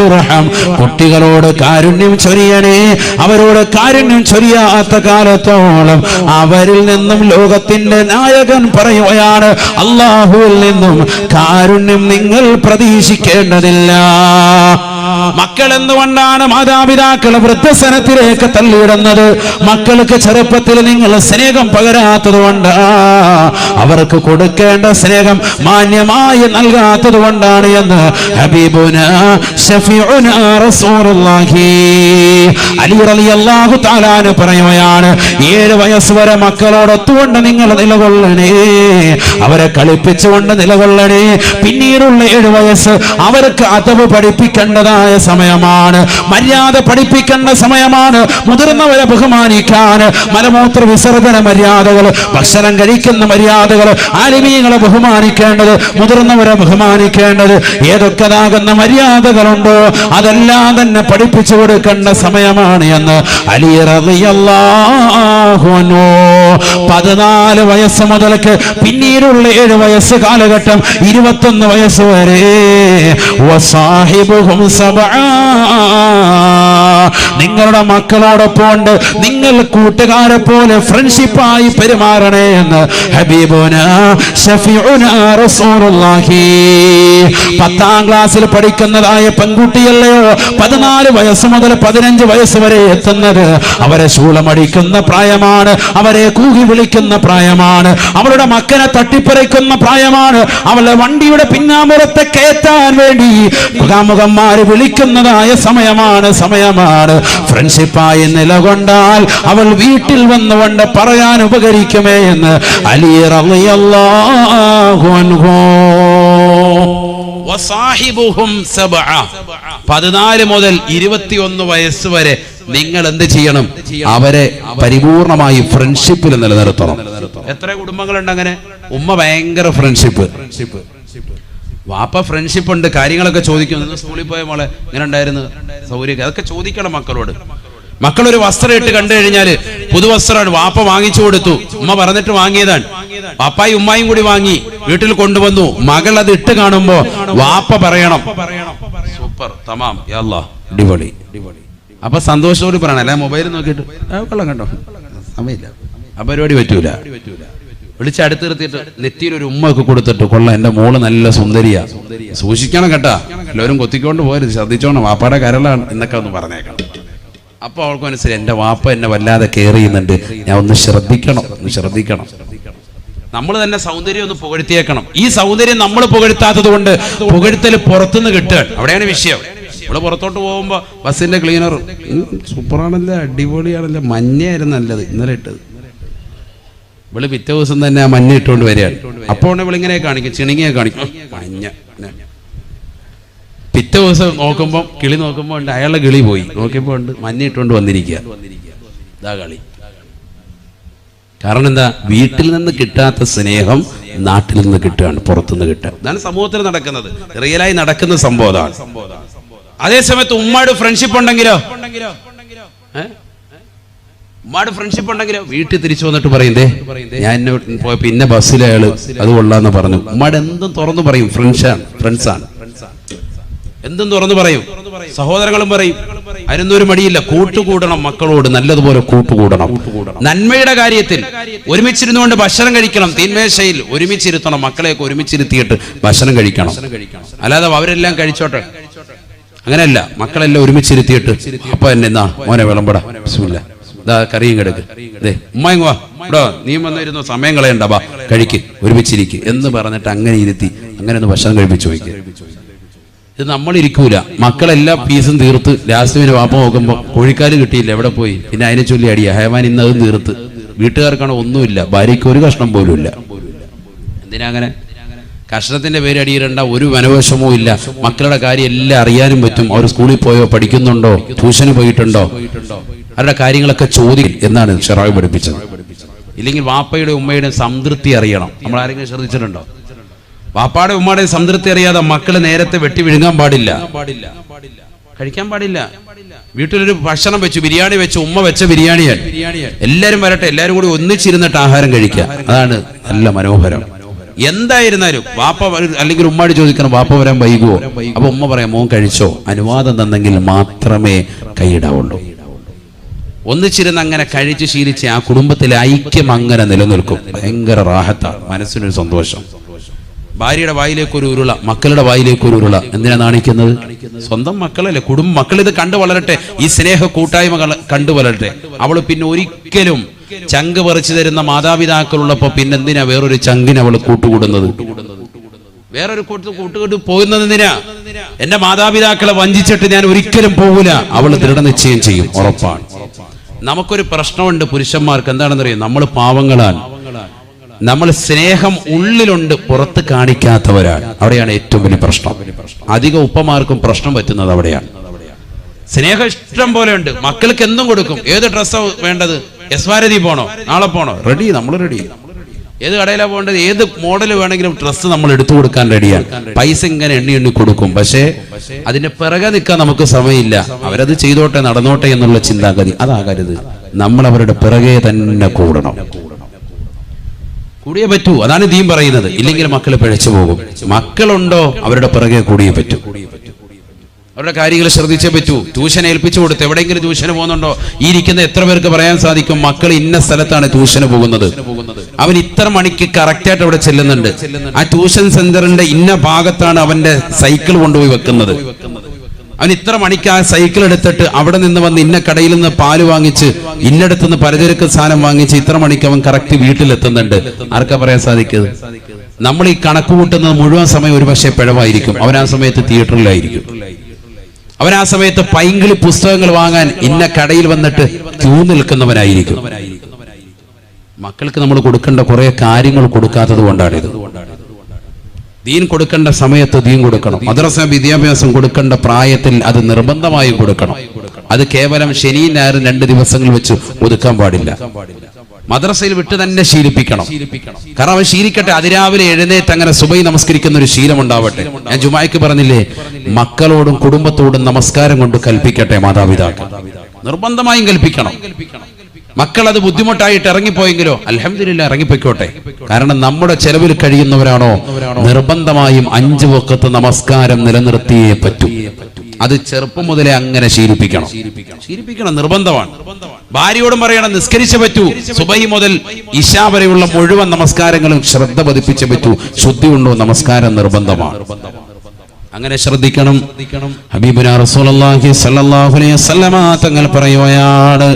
യുർഹം, കുട്ടികളോട് കാരുണ്യം ചൊരിയണേ, അവരോട് കാരുണ്യം ചൊരിയാത്ത കാലത്തോളം അവരിൽ നിന്നും ലോകത്തിന്റെ നായകൻ പറയുകയാണ്, അല്ലാഹുവിൽ നിന്നും കാരുണ്യം നിങ്ങൾ പ്രതീക്ഷിക്കേണ്ടതില്ല. മക്കൾ എന്തുകൊണ്ടാണ് മാതാപിതാക്കളെ വൃദ്ധസനത്തിലേക്ക് തള്ളിയിടുന്നത്? മക്കൾക്ക് ചെറുപ്പത്തിൽ നിങ്ങൾ സ്നേഹം പകരാത്തത് കൊണ്ട്, അവർക്ക് കൊടുക്കേണ്ട സ്നേഹം മാന്യമായി നൽകാത്തത് കൊണ്ടാണ് എന്ന് ഹബീബുനാ ശഫീഉനാ റസൂലുള്ളാഹി അലി റളിയല്ലാഹു തആല പറയുകയാണ്, 7 വയസ്സ് വരെ മക്കളോടൊത്തുകൊണ്ട് നിങ്ങൾ നിലകൊള്ളണേ, അവരെ കളിപ്പിച്ചുകൊണ്ട് നിലകൊള്ളണേ. പിന്നീടുള്ള 7 വയസ്സ് അവർക്ക് അദബ് പഠിപ്പിക്കേണ്ടതായ സമയമാണ്, മര്യാദ പഠിപ്പിക്കേണ്ട സമയമാണ്. മുതിർന്നവരെ ബഹുമാനിക്കാൻ, മലമൂത്ര വിസർജന മര്യാദകൾ, ഭക്ഷണം കഴിക്കുന്ന മര്യാദകൾ, ആലിമീങ്ങളെ ബഹുമാനിക്കേണ്ടത്, മുതിർന്നവരെ ബഹുമാനിക്കേണ്ടത്, ഏതൊക്കെതാകുന്ന മര്യാദകളുണ്ടോ അതെല്ലാം തന്നെ പഠിപ്പിച്ചു കൊടുക്കേണ്ട സമയമാണ് എന്ന് അലി റളിയല്ലാഹു അൻഹു 14 വയസ്സ് മുതൽക്ക് പിന്നീടുള്ള 7 വയസ്സ് കാലഘട്ടം 21 വയസ്സ് വരെ വസാഹിബുഹും സബആ, നിങ്ങളുടെ മക്കളോടൊപ്പം നിങ്ങൾ കൂട്ടുകാരെ പോലെ ഫ്രണ്ട്ഷിപ്പായി പെരുമാറണേ എന്ന് ഹബീബുനാ ശഫീഉനാ റസൂലുള്ളാഹി. 10ാം ക്ലാസ്സിൽ പഠിക്കുന്നതായ പെൺകുട്ടിയല്ലയോ 14 വയസ്സ് മുതൽ 15 വയസ്സ് വരെ എത്തുന്നത്? അവരെ ശൂളമടിക്കുന്ന പ്രായമാണ്, അവരെ കൂകി വിളിക്കുന്ന പ്രായമാണ്, അവളുടെ മക്കനെ തട്ടിപ്പറിക്കുന്ന പ്രായമാണ്, അവളുടെ വണ്ടിയുടെ പിന്നാമ്പുറത്തെ കയറ്റാൻ വേണ്ടി മുഖാമുഖന്മാര് വിളിക്കുന്നതായ സമയമാണ്. ഫ്രണ്ട്ഷിപ്പായി നിലകൊണ്ടാൽ അവൾ വീട്ടിൽ വന്നുകൊണ്ട് പറയാൻ ഉപകരിക്കുമേ എന്ന് അലി റളിയല്ലാഹു അൻഹു. വസാഹിബുഹും സബഅ, 14 മുതൽ 21 വയസ്സ് വരെ നിങ്ങൾ എന്ത് ചെയ്യണം? അവരെ പരിപൂർണമായി ഫ്രണ്ട്ഷിപ്പിൽ നിലനിർത്തണം. എത്ര കുടുംബങ്ങളുണ്ട് അങ്ങനെ? ഉമ്മ ഭയങ്കര ഫ്രണ്ട്ഷിപ്പ്, വാപ്പ ഫ്രണ്ട്ഷിപ്പ് ഉണ്ട്, കാര്യങ്ങളൊക്കെ ചോദിക്കും. സ്കൂളിൽ പോയ മോളെ ഇങ്ങനെ ഉണ്ടായിരുന്നു, സൗകര്യം, അതൊക്കെ ചോദിക്കണം മക്കളോട്. മക്കളൊരു വസ്ത്രം ഇട്ട് കണ്ടു കഴിഞ്ഞാല് പുതുവസ്ത്രമാണ്, വാപ്പ വാങ്ങിച്ചു കൊടുത്തു, ഉമ്മ പറഞ്ഞിട്ട് വാങ്ങിയതാണ്, വാപ്പായും ഉമ്മായും കൂടി വാങ്ങി വീട്ടിൽ കൊണ്ടുവന്നു. മകൾ അത് ഇട്ട് കാണുമ്പോ വാപ്പ പറയണം സൂപ്പർ, തമാം, യാ അല്ലാഹ്, അടിപൊളി. അപ്പൊ സന്തോഷത്തോട് പറയണം, അല്ലെ മൊബൈൽ നോക്കിയിട്ട് കൊള്ളാം കണ്ടോ, സമയമില്ല, ആ പരിപാടി പറ്റൂല. വിളിച്ച് അടുത്ത് നിർത്തിയിട്ട് നെറ്റിയിൽ ഒരു ഉമ്മ ഒക്കെ കൊടുത്തിട്ട്, കൊള്ളാം എന്റെ മോള് നല്ല സുന്ദരിയാ, സൂക്ഷിക്കണം കേട്ടാ, എല്ലാവരും കൊത്തിക്കൊണ്ട് പോയത്, ശ്രദ്ധിച്ചോണം, വാപ്പാടെ കരളാണ് എന്നൊക്കെ ഒന്ന് പറഞ്ഞേക്കണം. അപ്പൊ അവൾക്ക് മനസ്സിലായി എന്റെ വാപ്പ എന്നെ വല്ലാതെ കെയർ ചെയ്യുന്നുണ്ട്, ഞാൻ ഒന്ന് ശ്രദ്ധിക്കണം. നമ്മൾ തന്നെ സൗന്ദര്യം ഒന്ന് പുകഴ്ത്തിയേക്കണം. ഈ സൗന്ദര്യം നമ്മൾ പുകഴ്ത്താത്തത് കൊണ്ട് പുകഴ്ത്തൽ പുറത്തുനിന്ന് കിട്ടുകയാണ്. അവിടെയാണ് വിഷയം. ഇവിടെ പുറത്തോട്ട് പോകുമ്പോ ബസ്സിന്റെ ക്ലീനർ സൂപ്പറാണല്ലേ, അടിപൊളിയാണല്ലേ, മഞ്ഞയായിരുന്നു നല്ലത് ഇന്നലെ ഇട്ടത്. ഇവള് പിറ്റേ ദിവസം തന്നെ ആ മഞ്ഞ ഇട്ടുകൊണ്ട് വരികയാണ്. അപ്പോൾ ഇവളിങ്ങനെ കാണിക്കും, ചിണുങ്ങിയെ കാണിക്കും, മഞ്ഞ. പിറ്റേ ദിവസം നോക്കുമ്പോൾ കിളി നോക്കുമ്പോൾ ഉണ്ട്, അയാളുടെ കിളി പോയി, നോക്കിയപ്പോൾ ഉണ്ട് മഞ്ഞ ഇട്ടുകൊണ്ട് വന്നിരിക്കുക. ഇതാ കളി. കാരണം എന്താ? വീട്ടിൽ നിന്ന് കിട്ടാത്ത സ്നേഹം നാട്ടിൽ നിന്ന് കിട്ടുകയാണ്, പുറത്തുനിന്ന് കിട്ടുക. ഇതാണ് സമൂഹത്തിൽ നടക്കുന്നത്, റിയലായി നടക്കുന്ന സംഭവം അതാണ്. അതേസമയത്ത് ഉമ്മാട് ഫ്രണ്ട്ഷിപ്പ് ഉണ്ടെങ്കിലോ, ഉമ്മാട് ഫ്രണ്ട്ഷിപ്പ് ഉണ്ടെങ്കിലോ വീട്ടിൽ തിരിച്ചു വന്നിട്ട് പറയുന്നേ, ഞാൻ എന്നെ പോയപ്പോ ഇന്ന ബസ്സിൽ അയാള് അത് കൊള്ളാന്ന് പറഞ്ഞു. ഉമ്മാട് എന്തും തുറന്നു പറയും, ഫ്രണ്ട്സാണ്, എന്തും തുറന്നു പറയും. സഹോദരങ്ങളും പറയും, അതിനൊന്നും ഒരു മടിയില്ല. കൂട്ടുകൂടണം, മക്കളോട് നല്ലതുപോലെ കൂട്ടുകൂടണം. നന്മയുടെ കാര്യത്തിൽ ഒരുമിച്ചിരുന്നുകൊണ്ട് ഭക്ഷണം കഴിക്കണം, തീന്മേശയിൽ ഒരുമിച്ചിരുത്തണം, മക്കളെയൊക്കെ ഒരുമിച്ചിരുത്തിയിട്ട് ഭക്ഷണം കഴിക്കണം. അല്ലാതെ അവരെല്ലാം കഴിച്ചോട്ടെ, അങ്ങനെയല്ല. മക്കളെല്ലാം ഒരുമിച്ചിരുത്തിയിട്ട് അപ്പൊ എന്നെ എന്നാ മോനെ വിളമ്പടാ, ബിസ്മില്ലാ, ഇതാ കറിയും കിടക്ക്, ഉമ്മായും വാ ഇടോ, നീ വന്നിരുന്നു, സമയം കളയണ്ട, ബാ കഴിക്ക്, ഒരുമിച്ചിരിക്കും എന്ന് പറഞ്ഞിട്ട് അങ്ങനെ ഇരുത്തി അങ്ങനെ ഒന്ന് ഭക്ഷണം കഴിപ്പിച്ചു വയ്ക്കുക. ഇത് നമ്മളിരിക്കൂല. മക്കളെല്ലാം പീസും തീർത്ത് ലാസ്റ്റിന് വാപ്പ നോക്കുമ്പോ കോഴിക്കാല് കിട്ടിയില്ല, എവിടെ പോയി, പിന്നെ അതിനെ ചൊല്ലി അടിയ ഹയവാൻ ഇന്ന് അതും തീർത്ത്. വീട്ടുകാർക്കാണ് ഒന്നുമില്ല, ഭാര്യയ്ക്ക് ഒരു കഷ്ണം പോലും ഇല്ല. എന്തിനാ അങ്ങനെ? കഷ്ണത്തിന്റെ പേര് അടിയിടണ്ട, ഒരു മനോവശമോ ഇല്ല. മക്കളുടെ കാര്യം എല്ലാം അറിയാനും പറ്റും. അവർ സ്കൂളിൽ പോയോ, പഠിക്കുന്നുണ്ടോ, ട്യൂഷന് പോയിട്ടുണ്ടോ, അവരുടെ കാര്യങ്ങളൊക്കെ ചോദിക്കും എന്നാണ് ഷറായി പഠിപ്പിച്ചത്. ഇല്ലെങ്കിൽ വാപ്പയുടെ ഉമ്മയുടെ സംതൃപ്തി അറിയണം. നമ്മൾ ആരെങ്കിലും ശ്രദ്ധിച്ചിട്ടുണ്ടോ? വാപ്പാടെ ഉമ്മാടെ സംതൃപ്തി അറിയാതെ മക്കള് നേരത്തെ വെട്ടി വിഴുങ്ങാൻ പാടില്ല, കഴിക്കാൻ പാടില്ല. വീട്ടിലൊരു ഭക്ഷണം വെച്ചു, ബിരിയാണി വെച്ചു, ഉമ്മ വെച്ച ബിരിയാണിയാണ്, എല്ലാരും വരട്ടെ, എല്ലാരും കൂടി ഒന്നിച്ചിരുന്നിട്ട് ആഹാരം കഴിക്കുക, അതാണ് നല്ല മനോഹരം. എന്തായിരുന്നാലും വാപ്പ അല്ലെങ്കിൽ ഉമ്മാട് ചോദിക്കണം, വാപ്പ വരാൻ വൈകുവോ? അപ്പൊ ഉമ്മ പറയാം, മോൻ കഴിച്ചോ, അനുവാദം തന്നെങ്കിൽ മാത്രമേ കൈയിടാവുള്ളൂ. ഒന്നിച്ചിരുന്ന് അങ്ങനെ കഴിച്ച് ശീലിച്ച് ആ കുടുംബത്തിലെ ഐക്യം അങ്ങനെ നിലനിൽക്കും. ഭയങ്കര റാഹത്താണ്, മനസ്സിനൊരു സന്തോഷം. ഭാര്യയുടെ വായിലേക്ക് ഒരു ഉരുള, മക്കളുടെ വായിലേക്ക് ഒരു ഉരുള. എന്തിനാ നാണിക്കുന്നത്? സ്വന്തം മക്കളല്ലേ, മക്കൾ ഇത് കണ്ടു വളരട്ടെ, ഈ സ്നേഹ കൂട്ടായ്മ കണ്ടു വളരട്ടെ. അവള് പിന്നെ ഒരിക്കലും ചങ്ക് പറിച്ചു തരുന്ന മാതാപിതാക്കളുള്ളപ്പോ പിന്നെന്തിനാ വേറൊരു ചങ്കിന് അവള് കൂട്ടുകൂടുന്നത്? വേറൊരു കൂട്ടുകൂട്ട് പോകുന്നത് എന്തിനാ? എന്റെ മാതാപിതാക്കളെ വഞ്ചിച്ചിട്ട് ഞാൻ ഒരിക്കലും പോകൂല, അവള് ദൃഢനിശ്ചയം ചെയ്യും, ഉറപ്പാണ്. നമുക്കൊരു പ്രശ്നമുണ്ട് പുരുഷന്മാർക്ക്, എന്താണെന്നറിയാം, നമ്മൾ പാവങ്ങളാണ്. നമ്മൾ സ്നേഹം ഉള്ളിലുണ്ട്, പുറത്ത് കാണിക്കാത്തവരാണ്. അവിടെയാണ് ഏറ്റവും വലിയ പ്രശ്നം. അധികം ഉപ്പമാർക്കും പ്രശ്നം പറ്റുന്നത് അവിടെയാണ്. സ്നേഹം ഇഷ്ടം പോലെ ഉണ്ട്, മക്കൾക്ക് എന്തും കൊടുക്കും. ഏത് ഡ്രസ്സാണ് വേണ്ടത്? യസ്വാരതി പോണോ, നാളെ പോണോ, റെഡി, നമ്മൾ റെഡി. ഏത് കടയിലാണ് പോകേണ്ടത്, ഏത് മോഡൽ വേണമെങ്കിലും ഡ്രസ്സ് നമ്മൾ എടുത്തു കൊടുക്കാൻ റെഡിയാണ്. പൈസ ഇങ്ങനെ എണ്ണി കൊടുക്കും. പക്ഷേ അതിന്റെ പിറകെ നിൽക്കാൻ നമുക്ക് സമയമില്ല. അവരത് ചെയ്തോട്ടെ, നടന്നോട്ടെ എന്നുള്ള ചിന്താഗതി അതാകരുത്. നമ്മൾ അവരുടെ പിറകെ തന്നെ കൂടണം, കൂടിയേ പറ്റൂ. അതാണ് ദീൻ പറയുന്നത്. ഇല്ലെങ്കിൽ മക്കൾ പിഴച്ചു പോകും. മക്കളുണ്ടോ അവരുടെ പിറകെ കൂടിയേ പറ്റൂ. അവരുടെ കാര്യങ്ങൾ ശ്രദ്ധിച്ചേ പറ്റൂ. ട്യൂഷൻ ഏൽപ്പിച്ചു കൊടുത്ത് എവിടെയെങ്കിലും ട്യൂഷന് പോകുന്നുണ്ടോ? ഈ ഇരിക്കുന്ന എത്ര പേർക്ക് പറയാൻ സാധിക്കും മക്കൾ ഇന്ന സ്ഥലത്താണ് ട്യൂഷന് പോകുന്നത്, അവൻ ഇത്ര മണിക്ക് കറക്റ്റായിട്ട് അവിടെ ചെല്ലുന്നുണ്ട്, ആ ട്യൂഷൻ സെന്ററിന്റെ ഇന്ന ഭാഗത്താണ് അവന്റെ സൈക്കിൾ കൊണ്ടുപോയി വെക്കുന്നത്, അവൻ ഇത്ര മണിക്ക് ആ സൈക്കിൾ എടുത്തിട്ട് അവിടെ നിന്ന് വന്ന് ഇന്ന കടയിൽ നിന്ന് പാല് വാങ്ങിച്ച് ഇന്നടത്തുനിന്ന് പലചരക്ക് സാധനം വാങ്ങിച്ച് ഇത്ര മണിക്ക് അവൻ കറക്റ്റ് വീട്ടിലെത്തുന്നുണ്ട്. ആർക്കാ പറയാൻ സാധിക്കുന്നത്? നമ്മൾ ഈ കണക്ക് കൂട്ടുന്നത് മുഴുവൻ സമയം ഒരു പക്ഷേ പിഴവായിരിക്കും. അവൻ ആ സമയത്ത് തിയേറ്ററിലായിരിക്കും, അവൻ ആ സമയത്ത് പൈങ്കിളി പുസ്തകങ്ങൾ വാങ്ങാൻ ഇന്ന കടയിൽ വന്നിട്ട് ക്യൂ നിൽക്കുന്നവനായിരിക്കും. മക്കൾക്ക് നമ്മൾ കൊടുക്കേണ്ട കുറെ കാര്യങ്ങൾ കൊടുക്കാത്തത് കൊണ്ടാണിത്. ദീൻ കൊടുക്കേണ്ട സമയത്ത് ദീൻ കൊടുക്കണം. മദ്രസ വിദ്യാഭ്യാസം കൊടുക്കേണ്ട പ്രായത്തിൽ അത് നിർബന്ധമായും കൊടുക്കണം. അത് കേവലം ശനി ഞായർ 2 ദിവസങ്ങൾ വെച്ച് ഒതുക്കാൻ പാടില്ല. മദ്രസയിൽ വിട്ട് തന്നെ ശീലിപ്പിക്കണം. കാരണം അവൻ ശീലിക്കട്ടെ, അതിരാവിലെ എഴുന്നേറ്റ് അങ്ങനെ സുബഹി നമസ്കരിക്കുന്ന ഒരു ശീലം ഉണ്ടാവട്ടെ. ഞാൻ ജുമായ്ക്ക് പറഞ്ഞില്ലേ, മക്കളോടും കുടുംബത്തോടും നമസ്കാരം കൊണ്ട് കൽപ്പിക്കട്ടെ മാതാപിതാക്കൾ, നിർബന്ധമായും കൽപ്പിക്കണം. മക്കൾ അത് ബുദ്ധിമുട്ടായിട്ട് ഇറങ്ങിപ്പോയെങ്കിലോ അൽഹംദുലില്ലാഹ് ഇറങ്ങിപ്പോയിക്കോട്ടെ. കാരണം നമ്മുടെ ചെലവിൽ കഴിയുന്നവരാണോ നിർബന്ധമായും 5 വഖത്ത് നമസ്കാരം നിലനിർത്തിയേ പറ്റൂ. അത് ചെറുപ്പം മുതലേ അങ്ങനെ ശീലിപ്പിക്കണം, നിർബന്ധമാണ്. ഭാര്യയോടും പറയണം നിസ്കരിച്ചേ പറ്റൂ. സുബഹി മുതൽ ഇശാ വരെയുള്ള മുഴുവൻ നമസ്കാരങ്ങളും ശ്രദ്ധ പതിപ്പിച്ചേ പറ്റൂ. ശുദ്ധി ഉണ്ടോ നമസ്കാരം നിർബന്ധമാണ്. അങ്ങനെ ശ്രദ്ധിക്കണം. ഹബീബുനാ റസൂലുള്ളാഹി സ്വല്ലല്ലാഹു അലൈഹി വസല്ലമ തങ്ങൾ പറയുകയാണ്,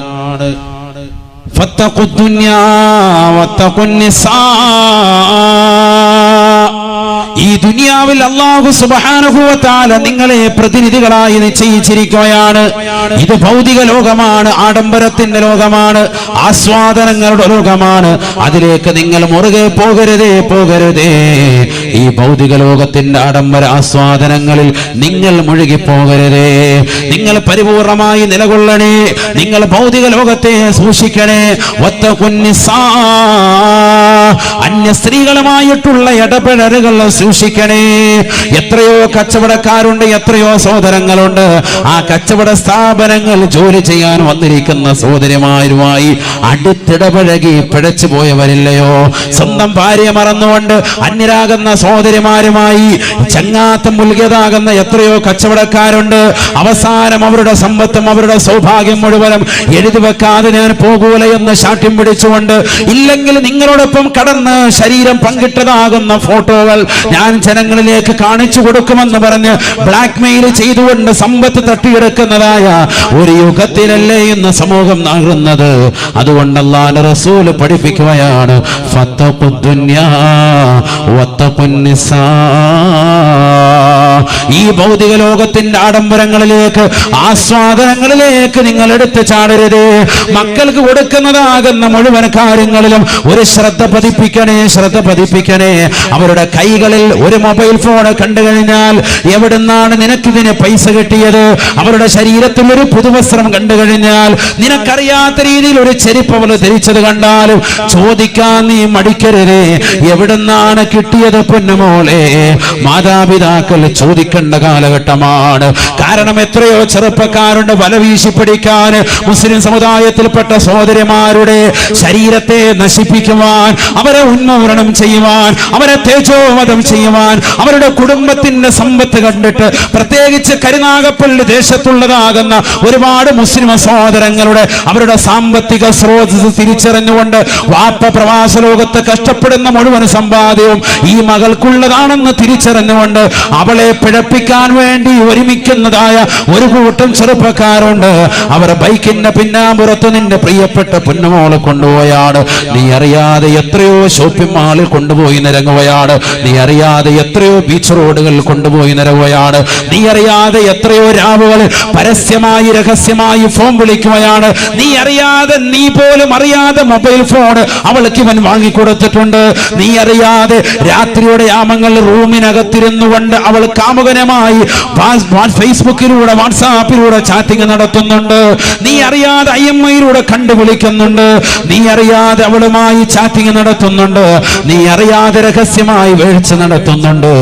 ഫത്തഖു ദുനിയാ വത്തഖു നിസാ. ഈ ദുനിയാവിൽ അല്ലാഹു സുബ്ഹാനഹു വ തആല നിങ്ങളെ പ്രതിനിധികളായി നിശ്ചയിച്ചിരിക്കുകയാണ്. ഇത് ഭൗതിക ലോകമാണ്, ആഡംബരത്തിന്റെ ലോകമാണ്, ആസ്വാദനങ്ങളുടെ ലോകമാണ്. അതിലേക്ക് നിങ്ങൾ മുറുകെ പോകരുതേ. ഈ ഭൗതിക ലോകത്തിന്റെ ആഡംബര ആസ്വാദനങ്ങളിൽ നിങ്ങൾ മുഴുകി പോകരുതേ. നിങ്ങൾ പരിപൂർണമായി നിലകൊള്ളണേ. നിങ്ങൾ ഭൗതിക ലോകത്തെ സൂക്ഷിക്കണേ. അന്യ സ്ത്രീകളുമായിട്ടുള്ള ഇടപെടലുകൾ സൂക്ഷിക്കണേ. എത്രയോ കച്ചവടക്കാരുണ്ട്, എത്രയോ സഹോദരങ്ങളുണ്ട്. ആ കച്ചവട സ്ഥാപനങ്ങൾ ജോലി ചെയ്യാൻ വന്നിരിക്കുന്ന സഹോദരിമാരുമായി അടുത്തിടപഴകി പിഴച്ചു പോയവരില്ലയോ? സ്വന്തം ഭാര്യ മറന്നുകൊണ്ട് അന്യരാകുന്ന സഹോദരിമാരുമായി ചങ്ങാത്തം മുൽകിയതാകുന്ന എത്രയോ കച്ചവടക്കാരുണ്ട്. അവസാനം അവരുടെ സമ്പത്തും അവരുടെ സൗഭാഗ്യം മുഴുവനും എഴുതി വെക്കാതെ ഞാൻ പോകൂല എന്ന് ശാഠ്യം പിടിച്ചുകൊണ്ട്, ഇല്ലെങ്കിൽ നിങ്ങളോടൊപ്പം കടന്ന് ശരീരം പങ്കിട്ടതാകുന്ന ഫോട്ടോകൾ ഞാൻ ജനങ്ങളിലേക്ക് കാണിച്ചു കൊടുക്കുമെന്ന് പറഞ്ഞ് ബ്ലാക്ക് മെയിൽ ചെയ്തുകൊണ്ട് സമ്പത്ത് തട്ടിയെടുക്കുന്നതായ ഒരു യുഗത്തിലല്ലേ ഇന്ന് സമൂഹം നാകുന്നത്. അതുകൊണ്ട് അല്ലാഹുവിന്റെ റസൂൽ പഠിപ്പിക്കുകയാണ്, ഫത്തഖുദ് ദുനിയാ വത്തഖുൻ നിസാ. ഈ ഭൗതിക ലോകത്തിന്റെ ആഡംബരങ്ങളിലേക്ക്, ആസ്വാദനങ്ങളിലേക്ക് നിങ്ങൾ എടുത്തു ചാടരുത്. മക്കൾക്ക് കൊടുക്കുന്നതാകുന്ന മുഴുവൻ കാര്യങ്ങളിലും ഒരു ശ്രദ്ധ പതിപ്പിക്കണേ. അവരുടെ കൈകളിൽ ഒരു മൊബൈൽ ഫോൺ കണ്ടു കഴിഞ്ഞാൽ എവിടുന്നാണ് നിനക്കിതിന് പൈസ കിട്ടിയത്? അവരുടെ ശരീരത്തിൽ ഒരു പുതുവസ്ത്രം കണ്ടു കഴിഞ്ഞാൽ, നിനക്കറിയാത്ത രീതിയിൽ ഒരു ചെരുപ്പ് അവൾ ധരിച്ചത് കണ്ടാലും ചോദിക്കാൻ നീ മടിക്കരുതേ, എവിടുന്നാണ് കിട്ടിയത് പൊന്നുമോളെ? മാതാപിതാക്കൾ ചോദിക്കേണ്ട കാലഘട്ടമാണ്. കാരണം എത്രയോ ചെറുപ്പക്കാരുണ്ട് വല വീശി പിടിക്കാൻ, മുസ്ലിം സമുദായത്തിൽപ്പെട്ട സഹോദരിമാരുടെ ശരീരത്തെ നശിപ്പിക്കുവാൻ, അവരെ ഉന്മൂലനം ചെയ്യുവാൻ, അവരെ തേജോവധം ചെയ്യുവാൻ, അവരുടെ കുടുംബത്തിന്റെ സമ്പത്ത് കണ്ടിട്ട്, പ്രത്യേകിച്ച് കരുനാഗപ്പള്ളി ദേശത്തുള്ളതാകുന്ന ഒരുപാട് മുസ്ലിം സഹോദരങ്ങളുടെ അവരുടെ സാമ്പത്തിക സ്രോതസ് തിരിച്ചറിഞ്ഞുകൊണ്ട് വാപ്പ പ്രവാസ ലോകത്ത് കഷ്ടപ്പെടുന്ന മുഴുവൻ സമ്പാദ്യവും ഈ മകൾക്കുള്ളതാണെന്ന് തിരിച്ചറിഞ്ഞുകൊണ്ട് അവളെ പിഴപ്പിക്കാൻ വേണ്ടി ഒരുമിക്കുന്നതായ ഒരു കൂട്ടം ചെറുപ്പക്കാരുണ്ട്. അവർ ബൈക്കിന്റെ പിന്നാമ്പുറത്ത് നിന്റെ പ്രിയപ്പെട്ട പൊന്നുമോളെ കൊണ്ടുപോയാണ്. നീ അറിയാതെ എത്രയോ ഷോപ്പിംഗ് മാളിൽ കൊണ്ടുപോയി നിരങ്ങുകയാണ്. നീ അറിയാതെ എത്രയോ ബീച്ച് റോഡുകളിൽ കൊണ്ടുപോയി നിരങ്ങുകയാണ്. നീ അറിയാതെ എത്രയോ രാവുകൾ പരസ്യമായി രഹസ്യമായി ഫോൺ വിളിക്കുകയാണ്. നീ അറിയാതെ, നീ പോലും അറിയാതെ മൊബൈൽ ഫോൺ അവൾക്ക് ഇവൻ വാങ്ങിക്കൊടുത്തിട്ടുണ്ട്. നീ അറിയാതെ രാത്രിയുടെ യാമങ്ങൾ റൂമിനകത്തിരുന്നു കൊണ്ട് അവൾ കാമുകനുമായി ഫേസ്ബുക്കിലൂടെ വാട്സാപ്പിലൂടെ ചാറ്റിംഗ് നടത്തുന്നുണ്ട്. നീ അറിയാതെ IMIയിലൂടെ കണ്ടുവിളിക്കുന്നുണ്ട്. നീ അറിയാതെ അവളുമായി ചാറ്റിംഗ് നടത്തുന്നുണ്ട്. നീ അറിയാതെ രഹസ്യമായി വീഴ്ച നടത്തുന്നുണ്ട്.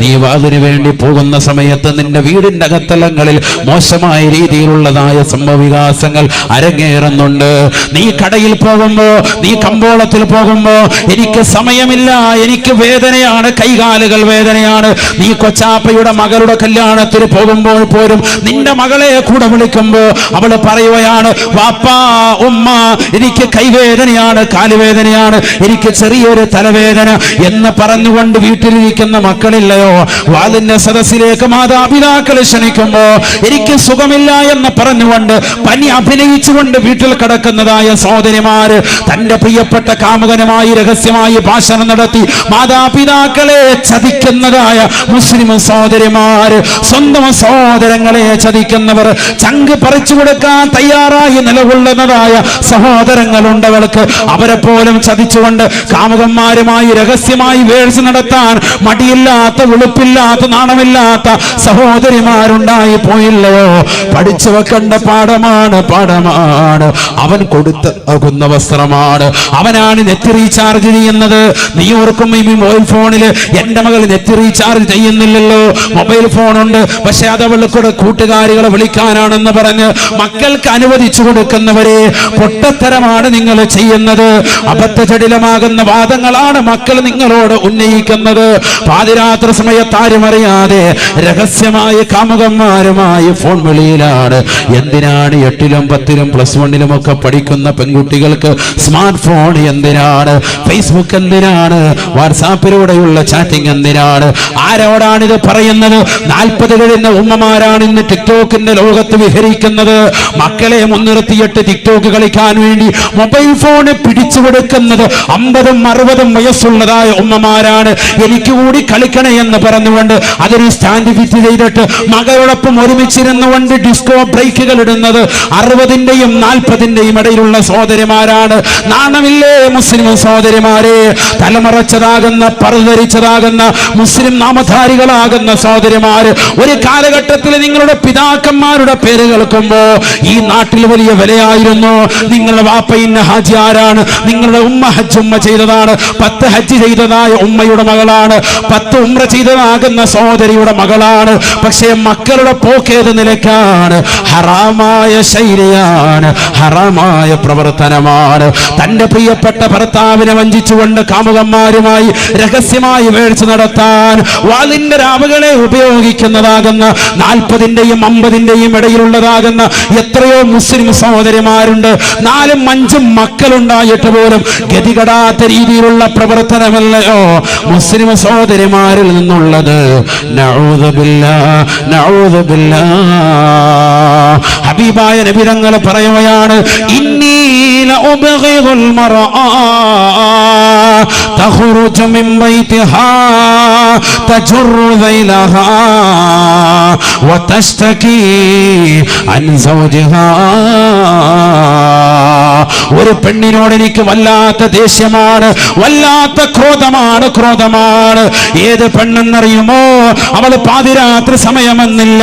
നീ വാതിന് വേണ്ടി പോകുന്ന സമയത്ത് നിന്റെ വീടിന്റെ അകത്തലങ്ങളിൽ മോശമായ രീതിയിലുള്ളതായ സംഭവവികാസങ്ങൾ അരങ്ങേറുന്നുണ്ട്. നീ കടയിൽ പോകുമ്പോ, നീ കമ്പോളത്തിൽ പോകുമ്പോ, എനിക്ക് സമയമില്ല, എനിക്ക് വേദനയാണ്, കൈകാലുകൾ വേദനയാണ്, നീ കൊച്ചാപ്പയുടെ മകളുടെ കല്യാണത്തിന് പോകുമ്പോൾ പോലും നിന്റെ മകളെ കൂടെ വിളിക്കുമ്പോ അവള് പറയുകയാണ്, വാപ്പാ ഉമ്മ എനിക്ക് കൈവേദനയാണ്, കാലുവേദനയാണ്, എനിക്ക് ചെറിയൊരു തലവേദന എന്ന് പറഞ്ഞുകൊണ്ട് വീട്ടിലിരിക്കുന്ന മക്കളില്ലയോ? വാതിന്റെ സദസ്സിലേക്ക് മാതാപിതാക്കളെ ക്ഷണിക്കുമ്പോ എനിക്ക് സുഖമില്ല എന്ന് പറഞ്ഞുകൊണ്ട് പനി അഭിനയിച്ചുകൊണ്ട് വീട്ടിൽ കിടക്കുന്നതായ സഹോദരിമാര് തന്റെ പ്രിയപ്പെട്ട കാമുകനുമായി രഹസ്യമായി ഭാഷണം നടത്തി മാതാപിതാക്കളെ ചതിക്കുന്നതായ മുസ്ലിം സഹോദരിമാര്, സ്വന്തം സഹോദരങ്ങളെ ചതിക്കുന്നവർ, ചങ്ക് പറിച്ചു കൊടുക്കാൻ തയ്യാറായി നിലകൊള്ളുന്നതായ സഹോദരങ്ങളുണ്ടവൾക്ക്. അവരെ പോലും ചതിച്ചുകൊണ്ട് കാമുകന്മാരുമായി രഹസ്യമായി വേഴ്സ് നടത്താൻ മടിയില്ലാത്ത, വെളുപ്പില്ലാത്ത, നാണമില്ലാത്ത സഹോദരിമാരുണ്ടായി പോയില്ലയോ? പഠിച്ചു വെക്കേണ്ട പാഠമാണ്. അവൻ കൊടുത്താകുന്ന വസ്ത്രമാണ്. അവനാണ് നെറ്റ് റീചാർജ് ചെയ്യുന്നത്. നീ ഓർക്കും ഈ മൊബൈൽ ഫോണില് എന്റെ മകൾ നെറ്റ് റീചാർജ് ചെയ്യുന്നില്ലല്ലോ, മൊബൈൽ ഫോണുണ്ട്, പക്ഷെ അത് അവൾക്കൂടെ കൂട്ടുകാരികളെ വിളിക്കാനാണെന്ന് പറഞ്ഞ് മക്കൾക്ക് അനുവദിച്ചു കൊടുക്കുന്നവരെ പൊട്ടത്തരമാണ് നിങ്ങൾ ചെയ്യുന്നത്. അബദ്ധജടിലമാകുന്ന വാദങ്ങളാണ് മക്കൾ നിങ്ങളോട് ഉന്നയിക്കുന്നത്. പാതിരാത്രി സമയത്ത് ആരും അറിയാതെ രഹസ്യമായ കാമുകന്മാരുമായി ഫോൺ വിളിയിലാണ്. എന്തിനാണ് 8ലും 10ലും +1 ഒക്കെ പഠിക്കുന്ന പെൺകുട്ടികൾക്ക് സ്മാർട്ട് ഫോൺ എന്തിനാണ്? ഫേസ്ബുക്ക് എന്തിനാണ്? വാട്സാപ്പിലൂടെയുള്ള ചാറ്റിംഗ് എന്തിനാണ്? ആരോടാണിത് പറയുന്നത്? 40 കഴിഞ്ഞ ഉമ്മമാരാണ് ഇന്ന് ടിക്ടോക്കിന്റെ ലോകത്ത് വിഹരിക്കുന്നത്. മക്കളെ മുൻനിർത്തിയിട്ട് ടിക്ടോക്ക് കളിക്കാൻ വേണ്ടി മൊബൈൽ ഫോണ് പിടിച്ചു കൊടുക്കുന്നത് 50ഉം 60ഉം വയസ്സുള്ളതായ ഉമ്മമാരാണ്. എനിക്ക് കൂടി കളിക്കണേ എന്ന് പറഞ്ഞുകൊണ്ട് അതൊരു സ്റ്റാൻഡ് ഫിറ്റ് ചെയ്തിട്ട് മകളോടൊപ്പം ഒരുമിച്ചിരുന്നുകൊണ്ട് ഡിസ്കോ ബ്രേക്കുകൾ ഇടുന്നത് 60ന്റെയും 40ന്റെയും ഇടയിലുള്ള സഹോദരിമാരാണ്. നാണമില്ലേ മുസ്ലിം സഹോദരിമാരെ? തലമറച്ചതാകുന്ന, പറുധരിച്ചതാകുന്ന മുസ്ലിം നാമധാരികളാകുന്ന സഹോദരിമാര് ഒരു കാലഘട്ടത്തിൽ നിങ്ങളുടെ പിതാക്കന്മാരുടെ പേര് കേൾക്കുമ്പോ ഈ നാട്ടിൽ വലിയ വിലയായിരുന്നു. നിങ്ങളുടെ വാപ്പ ഇന്ന ഹാജി ആരാണ്? നിങ്ങളുടെ ഉമ്മ ഹജ്ജ് ഉമ്മ ചെയ്തതാണ്, 10 ഹജ്ജ് ചെയ്തതായ ഉമ്മയുടെ മകളാണ്, 10 ഉംറ ചെയ്തതാകുന്ന സഹോദരിയുടെ മകളാണ്. പക്ഷേ മക്കളുടെ പോക്കേത് നിലയ്ക്കാണ്? ഹറാമായ ശൈലിയാണ്, ഹറാമായ പ്രവർത്തനമാണ്. തന്റെ പ്രിയപ്പെട്ട ഭർത്താവിനെ വഞ്ചിച്ചുകൊണ്ട് കാമുകന്മാരുമായി രഹസ്യമായി വേഴ്ച നടത്താൻ വാളിന്റെ രാവുകളെ ഉപയോഗിക്കുന്നതാകുന്ന 40ന്റെയും 50ന്റെയും ഇടയിലുള്ളതാകുന്ന എത്രയോ മുസ്ലിം സഹോദരിമാരുണ്ട്. 4ഉം 5ഉം മക്കളുണ്ടായിട്ട് പോലും ഗതികടാത്ത രീതിയിലുള്ള പ്രവർത്തനമല്ലയോ മുസ്ലിം സഹോദരിമാരിൽ നിന്നുള്ളത്? നഊദു ബില്ലാഹ്, നഊദു ബില്ലാഹ്. ഹബീബായ നബി തങ്ങൾ പറയുകയാണ്, ഇന്നി ലഉബ്ഗിദുൽ മർആ തഖ്റുജു മിൻ ബൈതിഹാ തജുറു ദൈലഹാ വതസ്തകി അൻ സൗജിഹാ. ഒരു പെണ്ണിനോട് എനിക്ക് വല്ലാത്ത ദേഷ്യമാണ്, വല്ലാത്ത ക്രോധമാണ്. ഏത് പെണ്ണെന്നറിയുമോ? അവൾ പാതിരാത്രി സമയമെന്നില്ല,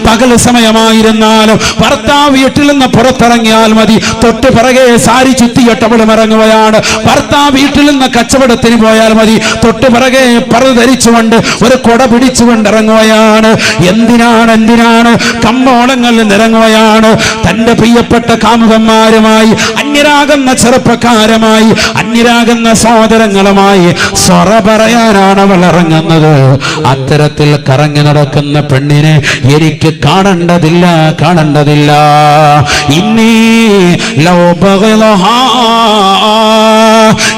പകൽ സമയമായിരുന്നാലും ഭർത്താവ് വീട്ടിൽ നിന്ന് പുറത്തിറങ്ങിയാൽ മതി, തൊട്ട് പിറകെ സാരി ചുറ്റിയിട്ട് അവൾ ഇറങ്ങുകയാണ്. ഭർത്താവ് വീട്ടിൽ നിന്ന് കച്ചവടത്തിന് പോയാൽ മതി, തൊട്ട് പിറകെ പറുത ധരിച്ചുകൊണ്ട് ഒരു കൊട പിടിച്ചുകൊണ്ട് ഇറങ്ങുകയാണ്. എന്തിനാണ്? കമ്പോളങ്ങളിൽ നിറങ്ങുകയാണ്. തന്റെ പ്രിയപ്പെട്ട കാമുകന്മാരുമായി, അന്യരാകുന്ന ചെറുപ്പക്കാരുമായി, അന്യരാകുന്ന സഹോദരങ്ങളുമായി സ്വറ പറയാനാണ് അവൾ ഇറങ്ങുന്നത്. അത്തരത്തിൽ കറങ്ങി നടക്കുന്ന പെണ്ണിനെ എനിക്ക് കാണേണ്ടതില്ല. ഇന്നീ ലൗബഗലഹാ,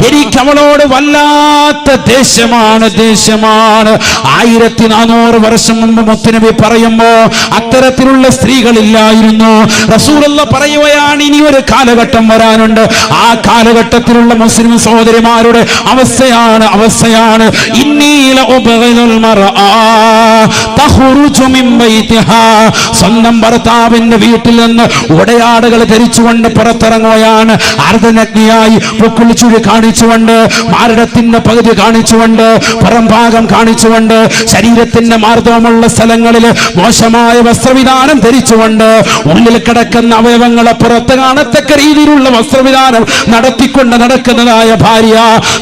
എനിക്ക് അവളോട് വല്ലാത്ത ദേഷ്യമാണ്. 1400 വർഷം മുമ്പ് മുത്തുനബി പറയുമ്പോ അത്തരത്തിലുള്ള സ്ത്രീകളില്ലായിരുന്നു. റസൂലുള്ളാഹി പറയുകയാണ്, ഇനി ഒരു കാലഘട്ടം വരാനുണ്ട്. ആ കാലഘട്ടത്തിലുള്ള മുസ്ലിം സഹോദരിമാരുടെ അവസ്ഥയാണ് ഇന്നീല ഉബഗിദുൽ മർആ തഖ്റുജു മിൻ ബൈതിഹാ. സ്വന്തം ഭർത്താവിന്റെ വീട്ടിൽ നിന്ന് ഉടയാടകൾ ധരിച്ചുകൊണ്ട് പുറത്തിറങ്ങുകയാണ്. അർദ്ധനഗ്നിയായി പൊക്കുളിച്ചുഴി കാണിച്ചുകൊണ്ട്, മാരടത്തിന്റെ പകുതി കാണിച്ചുകൊണ്ട്, പുറംഭാഗം കാണിച്ചുകൊണ്ട്, ശരീരത്തിന്റെ മാർദ്ദവമുള്ള സ്ഥലങ്ങളിൽ മോശമായ വസ്ത്രവിധാനം ധരിച്ചുകൊണ്ട്, ഉള്ളിൽ കിടക്കുന്ന അവയവങ്ങളെ പുറത്ത് കാണത്തക്ക രീതിയിലുള്ള വസ്ത്രവിധാനം നടത്തിക്കൊണ്ട് നടക്കുന്നതായ ഭാര്യ,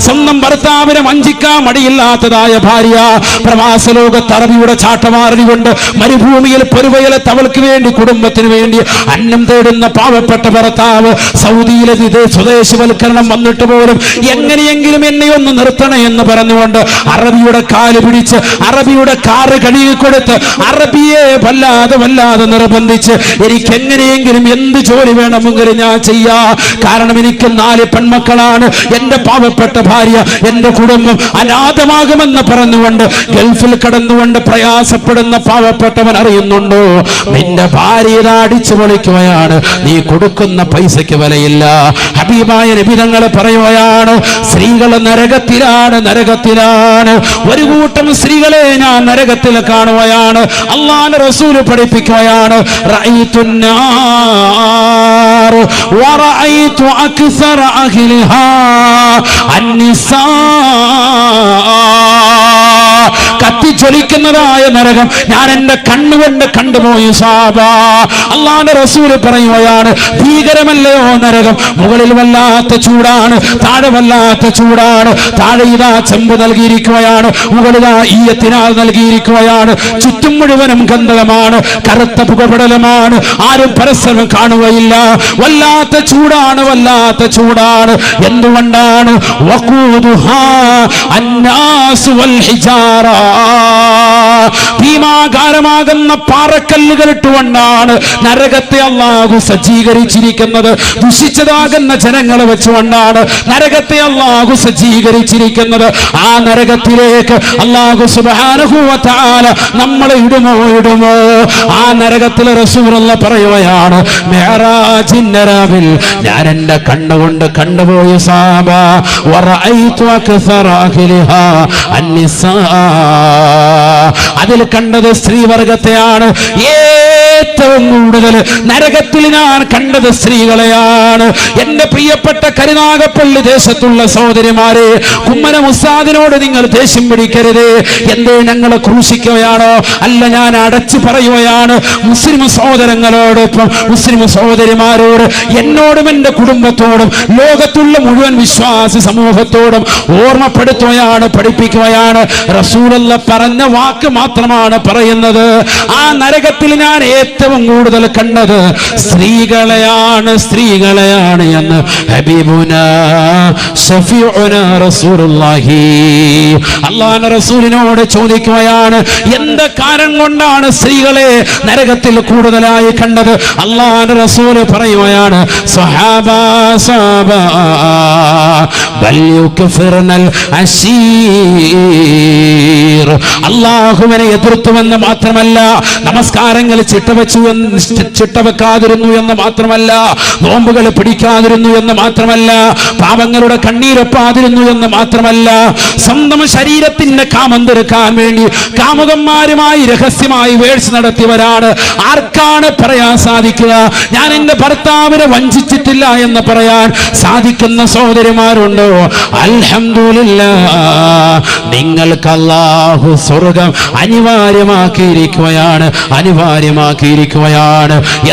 സ്വന്തം ഭർത്താവിനെ വഞ്ചിക്കാൻ മടിയില്ലാത്തതായ ഭാര്യ, പ്രവാസ ലോകത്ത് അറബിയുടെ ചാട്ടമാറികൊണ്ട് മരുഭൂമിയിൽ പൊരുവയലത്ത് അവൾക്ക് വേണ്ടി കുടുംബത്തിന് വേണ്ടി അന്നം തേടുന്ന പാവപ്പെട്ട ഭർത്താവ്, സൗദിയിലെ സ്വദേശവൽക്കരണം വന്നിട്ട് പോലും എങ്ങനെയെങ്കിലും എന്നെ ഒന്ന് നിർത്തണേ എന്ന് പറഞ്ഞുകൊണ്ട് അറബിയുടെ കാല് പിടിച്ച് അറബിയുടെ കാറ് കഴുകി കൊടുത്ത് അറബിയെ വല്ലാതെ നിർബന്ധിച്ച് എനിക്ക് എങ്ങനെയെങ്കിലും എന്ത് ജോലി വേണമെങ്കിലും ഞാൻ ചെയ്യാ, കാരണം എനിക്ക് 4 പെൺമക്കളാണ്, എന്റെ പാവപ്പെട്ട ഭാര്യ, എന്റെ കുടുംബം അനാഥമാകുമെന്ന് പറഞ്ഞുകൊണ്ട് ഗൾഫിൽ കടന്നുകൊണ്ട് പ്രയാസപ്പെടുന്ന പാവപ്പെട്ടവൻ അറിയുന്നുണ്ടോ, നിന്റെ ഭാര്യ അടിച്ചു പൊളിക്കുകയാണ്, നീ കൊടുക്കുന്ന പൈസയ്ക്ക് വിലയില്ല. ഹബീബായ നബി തങ്ങൾ പറയുകയാണ്, സ്ത്രീകൾ നരകത്തിലാണ്. ഒരു കൂട്ടം സ്ത്രീകളെ ഞാൻ നരകത്തിൽ കാണുകയാണ്. അല്ലാഹുവിന്റെ റസൂൽ പഠിപ്പിക്കുകയാണ്, റഅയ്തുന്നാർ വറഅയ്തു അക്സറ അഹ്ലിഹാ അന്നിസാ. കത്തിജ്വലിക്കുന്നതായ നരകം ഞാൻ എന്റെ കണ്ണുകൊണ്ട് കണ്ടുപോയി സാബ. അല്ലാഹുവിന്റെ റസൂൽ പറയുകയാണ്, ഭീകരമല്ലയോ നരകം, മുകളിൽ വല്ലാത്ത ചൂടാണ്, താഴെ വല്ലാത്ത ചൂടാണ്. താഴെ ഇതാ ചെമ്പ് നൽകിയിരിക്കുകയാണ്, മുകളിലാ ഈയത്തിനാൽ നൽകിയിരിക്കുകയാണ്, ചുറ്റും മുഴുവനും ഗന്ധകമാണ്, കറുത്ത പുകപടലമാണ്, ആരും പരസ്പരം കാണുകയില്ല. വല്ലാത്ത ചൂടാണ്. എന്തുകൊണ്ടാണ്? വഖൂദുഹാ അന്നാസ് വൽ ഹിജാറ. ഭീമാകാരമാകുന്ന പാറക്കല്ലുകൾ ഇട്ടുകൊണ്ടാണ് നരകത്തെ അല്ലാഹു സജ്ജീകരിച്ചിരിക്കുന്നത്. ദുഷിച്ചതാകുന്ന ജനങ്ങളെ വെച്ചുകൊണ്ടാണ് നരകത്തെ അല്ലാഹു സജ്ജീകരിച്ചിരിക്കുന്നത്. ആ നരകത്തിലേക്ക് അല്ലാഹു സുബ്ഹാനഹു വ തആല നമ്മളെ ഇടുമോ? ആ നരകത്തിൽ റസൂലുള്ള പറയുകയാണ്, മിഅ്റാജിൻ നരവിൽ ഞാൻ എന്റെ കണ്ണുകൊണ്ട് കണ്ടുപോയ സാബ, വറഅയ്തു അക്സറ അഹ്ലിഹാ അന്നിസാ. അതിൽ കണ്ടത് സ്ത്രീവർഗത്തെയാണ്. ഏറ്റവും കൂടുതൽ നരകത്തിൽ ഞാൻ കണ്ടത് സ്ത്രീകളെയാണ്. എന്റെ പ്രിയപ്പെട്ട കരുനാഗപ്പള്ളി ദേശത്തുള്ള സഹോദരിമാരെ, കുമ്മനം ഉസ്താദിനോട് നിങ്ങൾ ദേഷ്യം പിടിക്കരുത്. എന്തേ ഞങ്ങളെ ക്രൂശിക്കുകയാണോ? അല്ല, ഞാൻ അടച്ചു പറയുകയാണ്. മുസ്ലിം സഹോദരങ്ങളോടൊപ്പം മുസ്ലിം സഹോദരിമാരോട്, എന്നോടും എന്റെ കുടുംബത്തോടും ലോകത്തുള്ള മുഴുവൻ വിശ്വാസി സമൂഹത്തോടും ഓർമ്മപ്പെടുത്തുകയാണ്, പഠിപ്പിക്കുകയാണ്. റസൂലുള്ള പറഞ്ഞ വാക്ക് മാത്രമാണ് പറയുന്നത്. ആ നരകത്തിൽ ഞാൻ ഏറ്റവും കൂടുതൽ കണ്ടത് സ്ത്രീകളെയാണ് എന്ന് ഹബീബുനാ ശഫീഉനാ റസൂലുള്ളാഹി. അല്ലാഹുവിന്റെ റസൂലിനോട് ചോദിക്കുകയാണ്, എന്ത് കാരണം കൊണ്ടാണ് സ്ത്രീകളെ നരകത്തിൽ കൂടുതലായി കണ്ടത്? അല്ലാഹുവിന്റെ റസൂൽ പറയുകയാണ്, സ്വഹാബാ ബൽ യുക്ഫിർനൽ അശീർ. അല്ലാഹുവിനെ എതിർത്തുവെന്ന് മാത്രമല്ല, നമസ്കാരങ്ങൾ ചിട്ടവെക്കാതിരുന്നു എന്ന് മാത്രമല്ല, നോമ്പുകൾ പിടിക്കാതിരുന്നു എന്ന് മാത്രമല്ല, പാപങ്ങളുടെ കണ്ണീരൊപ്പാതിരുന്നു എന്ന് മാത്രമല്ല, സ്വന്തം ശരീരത്തിന്റെ കാമം തീർക്കാൻ വേണ്ടി കാമുകന്മാരുമായി രഹസ്യമായി വേഴ്സ് നടത്തിയവരാണ്. ആർക്കാണ് പറയാൻ സാധിക്കുക? ഞാൻ എന്റെ ഭർത്താവിനെ വഞ്ചിച്ചിട്ടില്ല എന്ന് പറയാൻ സാധിക്കുന്ന സഹോദരിമാരുണ്ടോ? അൽഹംദുലില്ലാഹ്, നിങ്ങൾക്ക് അല്ലാഹു സ്വർഗം അനിവാര്യമാക്കിയിരിക്കുകയാണ്.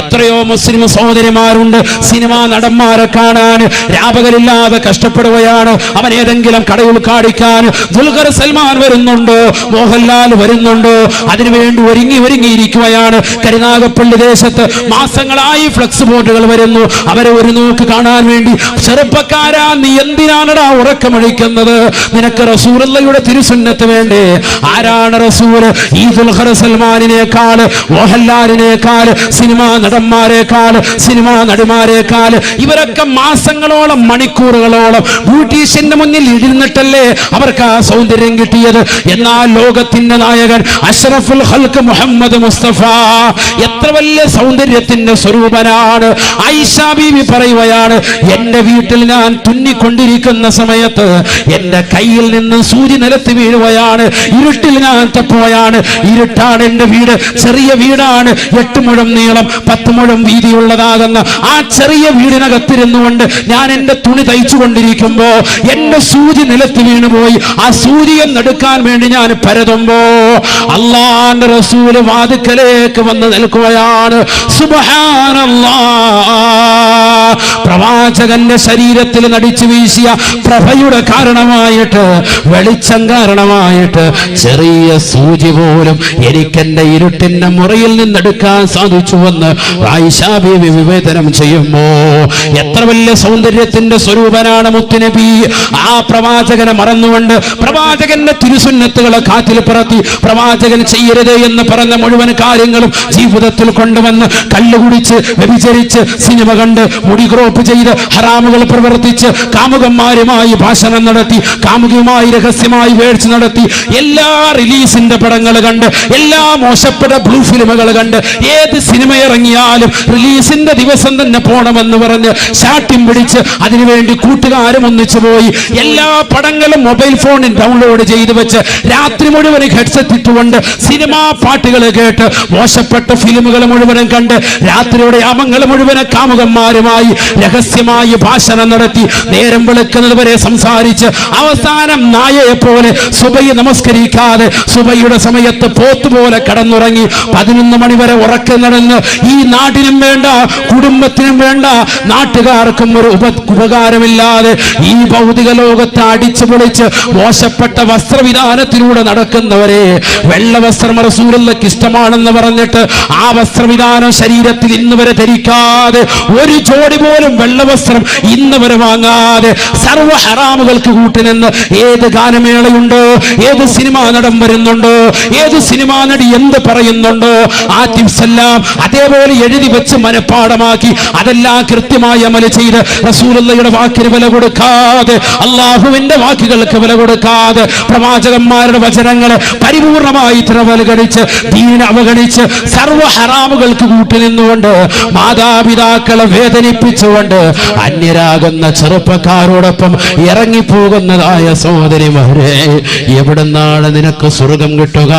എത്രയോ മുസ്ലിം സഹോദരിമാരുണ്ട് സിനിമാ നടന്മാരെ കാണാൻ രാപകലില്ലാതെ കഷ്ടപ്പെടുകയാണ്. അവൻ ഏതെങ്കിലും കടയിൽ കാണിക്കാൻ ദുൽഖർ സൽമാൻ വരുന്നുണ്ടോ, മോഹൻലാൽ വരുന്നുണ്ടോ, അതിനുവേണ്ടി ഒരുങ്ങിയിരിക്കുകയാണ്. കരുനാഗപ്പള്ളി ദേശത്ത് മാസങ്ങളായി ഫ്ലക്സ് ബോർഡുകൾ വരുന്നു. അവരെ ഒരു നോക്ക് കാണാൻ വേണ്ടി, ചെറുപ്പക്കാരാ നീ എന്തിനാണടാ ഉറക്കമൊഴിക്കുന്നത്? നിനക്ക് റസൂലുള്ളാഹിയുടെ തിരുസുന്നത്ത് വേണ്ടേ? ആരാണ് റസൂൽ? ഈ ദുൽഖർ സൽമാനിനേക്കാൾ, മോഹൻലാലിനേക്കാൾ, സിനിമാ നടന്മാരെക്കാൾ, സിനിമാ നടിമാരെക്കാൾ ഇവരൊക്കെ മാസങ്ങളോളം മണിക്കൂറുകളോളം ബ്യൂട്ടീഷ്യന്റെ മുന്നിൽ ഇരുന്നിട്ടല്ലേ അവർക്ക് ആ സൗന്ദര്യം കിട്ടിയത്. എന്നാൽ ലോകത്തിന്റെ നായകൻ അഷ്റഫുൽ ഖൽഖ് മുഹമ്മദ് മുസ്തഫ എത്ര വലിയ സൗന്ദര്യത്തിന്റെ സ്വരൂപനാണ്. ആയിഷ ബീവി പറയുകയാണ്, എന്റെ വീട്ടിൽ ഞാൻ തുന്നിക്കൊണ്ടിരിക്കുന്ന സമയത്ത് എന്റെ കയ്യിൽ നിന്ന് സൂര്യ നിലത്ത് വീഴുകയാണ്. ഇരുട്ടിൽ ഞാൻ തപ്പുക പറയുകയാണ്, ഇരുട്ടാണ് എന്റെ വീട്, ചെറിയ വീടാണ്, 8 മുഴം നീളം 10 മുഴം വീതിയുള്ളതാകുന്ന ആ ചെറിയ വീടിനകത്തിരുന്നുകൊണ്ട് ഞാൻ എന്റെ തുണി തയ്ച്ചു കൊണ്ടിരിക്കുമ്പോ എന്റെ സൂചി നിലത്ത് വീണുപോയി. ആ സൂചിയെ എടുക്കാൻ വേണ്ടി ഞാൻ പരതുമ്പോ അല്ലാഹുവിന്റെ റസൂല് വാതിക്കലേക്ക് വന്ന് നിൽക്കുകയാണ്. സുബ്ഹാനല്ലാഹ്. പ്രവാചകന്റെ ശരീരത്തിൽ നടിച്ചു വീശിയ പ്രഭയുടെ കാരണമായിട്ട്, വെളിച്ചം കാരണമായിട്ട് ചെറിയ സൂചി പോലും എനിക്കെന്റെ ഇരുട്ടിന്റെ മുറിയിൽ നിന്നെടുക്കാൻ സാധിച്ചുവെന്ന് ആയിഷ ബീവി വിവേചനം ചെയ്യുമ്പോ എത്ര വലിയ സൗന്ദര്യത്തിന്റെ സ്വരൂപനാണ് മുത്തുനബി. ആ പ്രവാചകനെ മറന്നുകൊണ്ട് പ്രവാചകന്റെ തിരുസുന്നത്തുകളെ കാറ്റിൽ പറത്തി പ്രവാചകൻ ചെയ്യരുത് എന്ന് പറഞ്ഞ മുഴുവൻ കാര്യങ്ങളും ജീവിതത്തിൽ കൊണ്ടുവന്ന് കല്ലുകുടിച്ച് വ്യഭിചരിച്ച് സിനിമ കണ്ട് മുടി ക്രോപ്പ് ചെയ്ത് ഹറാമുകൾ പ്രവർത്തിച്ച് കാമുകന്മാരുമായി ഭാഷണം നടത്തി കാമുകിയുമായി രഹസ്യമായി വേഴ്ച നടത്തി എല്ലാ റിലീസിന്റെ പടങ്ങൾ കണ്ട് എല്ലാ മോശപ്പെട്ട ബ്ലൂ ഫിലിമുകൾ കണ്ട് ഏത് സിനിമ ഇറങ്ങിയാലും റിലീസിന്റെ ദിവസം തന്നെ പോണമെന്ന് പറഞ്ഞ് ശാഠ്യം പിടിച്ച് അതിനുവേണ്ടി കൂട്ടുകാരും ഒന്നിച്ചു പോയി എല്ലാ പടങ്ങളും മൊബൈൽ ഫോണിൽ ഡൗൺലോഡ് ചെയ്ത് വെച്ച് രാത്രി മുഴുവൻ ഹെഡ്സെറ്റ് ഇട്ടുകൊണ്ട് സിനിമാ പാട്ടുകൾ കേട്ട് മോശപ്പെട്ട ഫിലിമുകൾ മുഴുവനും കണ്ട് രാത്രിയുടെ യാമങ്ങൾ മുഴുവൻ കാമുകന്മാരുമായി രഹസ്യമായി ഭാഷണം നടത്തി നേരം വെളുക്കുന്നത് വരെ സംസാരിച്ച് അവസാനം നായയെ പോലെ സുബഹി നമസ്കരിക്കാതെ സുബഹിയുടെ സമയത്ത് പോത്തുപോലെ കടന്നുറങ്ങി 11 മണി വരെ ഉറക്കം നടന്ന് ഈ നാടിനും വേണ്ട കുടുംബത്തിനും വേണ്ട നാട്ടുകാർക്കും ഒരു ഉപകാരമില്ലാതെ ഈ ഭൗതിക ലോകത്തെ അടിച്ചു പൊളിച്ച് മോശപ്പെട്ട വസ്ത്രവിധാനത്തിലൂടെ നടക്കുന്നവരെ വെള്ള വസ്ത്രം റസൂലുള്ളാഹിക്ക് ഇഷ്ടമാണെന്ന് പറഞ്ഞിട്ട് ആ വസ്ത്രവിധാനം ശരീരത്തിൽ ഇന്ന് വരെ ധരിക്കാതെ ഒരു ജോഡി പോലും വെള്ള വസ്ത്രം ഇന്ന് വരെ വാങ്ങാതെ സർവ്വ ഹറാമുകൾക്ക് കൂട്ടുനിന്ന് ഏത് ഗാനമേളയുണ്ടോ, ഏത് സിനിമാ നടൻ വരുന്നുണ്ടോ, ഏത് സിനിമാ നടി എന്ത് പറയുന്നുണ്ടോ ആ ടിപ്സ് എല്ലാം അതേപോലെ എഴുതി വെച്ച് മനഃപ്പാടമാക്കി അതെല്ലാം കൃത്യമായി അമൽ ചെയ്ത് റസൂലുള്ളാഹിയുടെ വാക്കിന് വില കൊടുക്കാതെ അള്ളാഹുവിന്റെ വാക്കുകൾക്ക് വില കൊടുക്കാതെ പ്രവാചകന്മാരുടെ വചനങ്ങളെ പരിപൂർണമായി അവഗണിച്ച് ദീനിനെ അവഗണിച്ച് സർവ്വ ഹറാമുകൾക്ക് കൂട്ടുനിന്നുകൊണ്ട് മാതാപിതാക്കളെ വേദനിപ്പിച്ചുകൊണ്ട് അന്യരാകുന്ന ചെറുപ്പക്കാരോടൊപ്പം ഇറങ്ങിപ്പോകുന്നതായ സഹോദരിമാരെ, എവിടുന്നാണ് നിനക്ക് സ്വർഗം കിട്ടുക?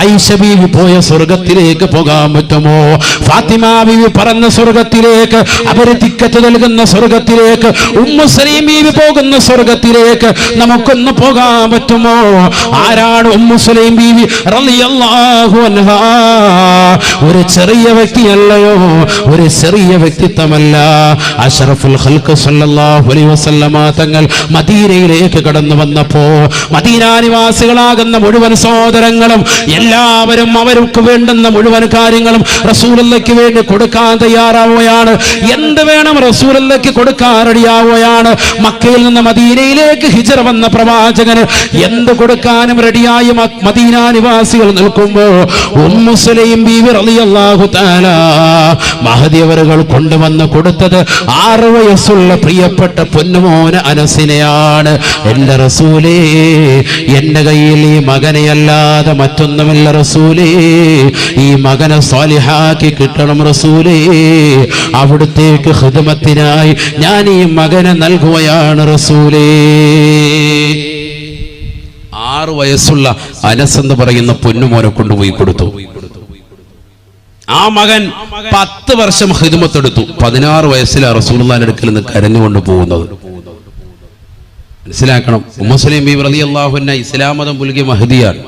ആയിഷ ബീവി പോയ സ്വർഗത്തിലേക്ക് പോകാൻ പറ്റുമോ? ഫാത്തിമ ബീവി പറഞ്ഞ സ്വർഗത്തിലേക്ക്, അവര് തിക്കത്ത് നൽകുന്ന സ്വർഗത്തിലേക്ക്, ഉമ്മു സലീം ബീവി പോകുന്ന സ്വർഗത്തിലേക്ക് നമുക്കൊന്ന് പോകാൻ പറ്റുമോ? ആരാണ് ഉമ്മു സലീം ബീവി റളിയല്ലാഹു അൻഹാ? ഒരു ചെറിയ വ്യക്തിയല്ലയോ, ഒരു ചെറിയ വ്യക്തിത്വമല്ല. അഷ്റഫുൽ ഖൽഖ് സല്ലല്ലാഹു അലൈഹി വസല്ലമ തങ്ങൾ മദീനയിലേക്ക് കടന്നു വന്നപ്പോ മദീന നിവാസികളാകുന്ന മുഴുവൻ സഹോദരങ്ങളും എല്ലാവരും അവർക്ക് വേണ്ടുന്ന മുഴുവൻ കാര്യങ്ങളും റസൂലുള്ളാഹിക്ക് വേണ്ടി കൊടുക്കാൻ തയ്യാറാവുകയാണ്. എന്ത് വേണം റസൂലുള്ളാഹിക്ക് കൊടുക്കാൻ റെഡിയാവുകയാണ്. മക്കയിൽ നിന്ന് മദീനയിലേക്ക് ഹിജ്റ വന്ന പ്രവാചകന് എന്ത് കൊടുക്കാനും റെഡിയായി മദീന നിവാസികൾ നിൽക്കുമ്പോ ഉമ്മു സലീം ബീവി റളിയല്ലാഹു തആല മഹദി അവറുകൾ കൊണ്ടുവന്ന് കൊടുത്തത് 6 വയസ്സുള്ള പ്രിയപ്പെട്ട പൊന്നുമോന് അനസിനെയാണ്. എന്റെ റസൂലേ, എന്റെ കയ്യിൽ ഈ മകനെയല്ലാതെ മറ്റൊന്നുമില്ല റസൂലേ, ഈ മകനെ സ്വാലിഹാക്കി കിട്ടണം റസൂലേ, അവിടുത്തേക്ക് ഖിദ്മത്തിനായി ഞാൻ ഈ മകനെ നൽകുകയാണ് റസൂലേ. 6 വയസ്സുള്ള അനസ് എന്ന് പറയുന്ന പൊന്നുമോനെ കൊണ്ടുപോയി കൊടുത്തു. ആ മകൻ 10 വർഷം ഖിദ്മത്തെടുത്തു. 16 വയസ്സിലാണ് റസൂലുള്ളാഹിന്റെ അടുക്കൽ നിന്ന് കരഞ്ഞുകൊണ്ട് പോകുന്നത്. മനസ്സിലാക്കണം, ഉമ്മു സലീം ബീവി റളിയല്ലാഹു അൻഹ ഇസ്ലാം മതം പുൽകിയ മഹദിയാണ്.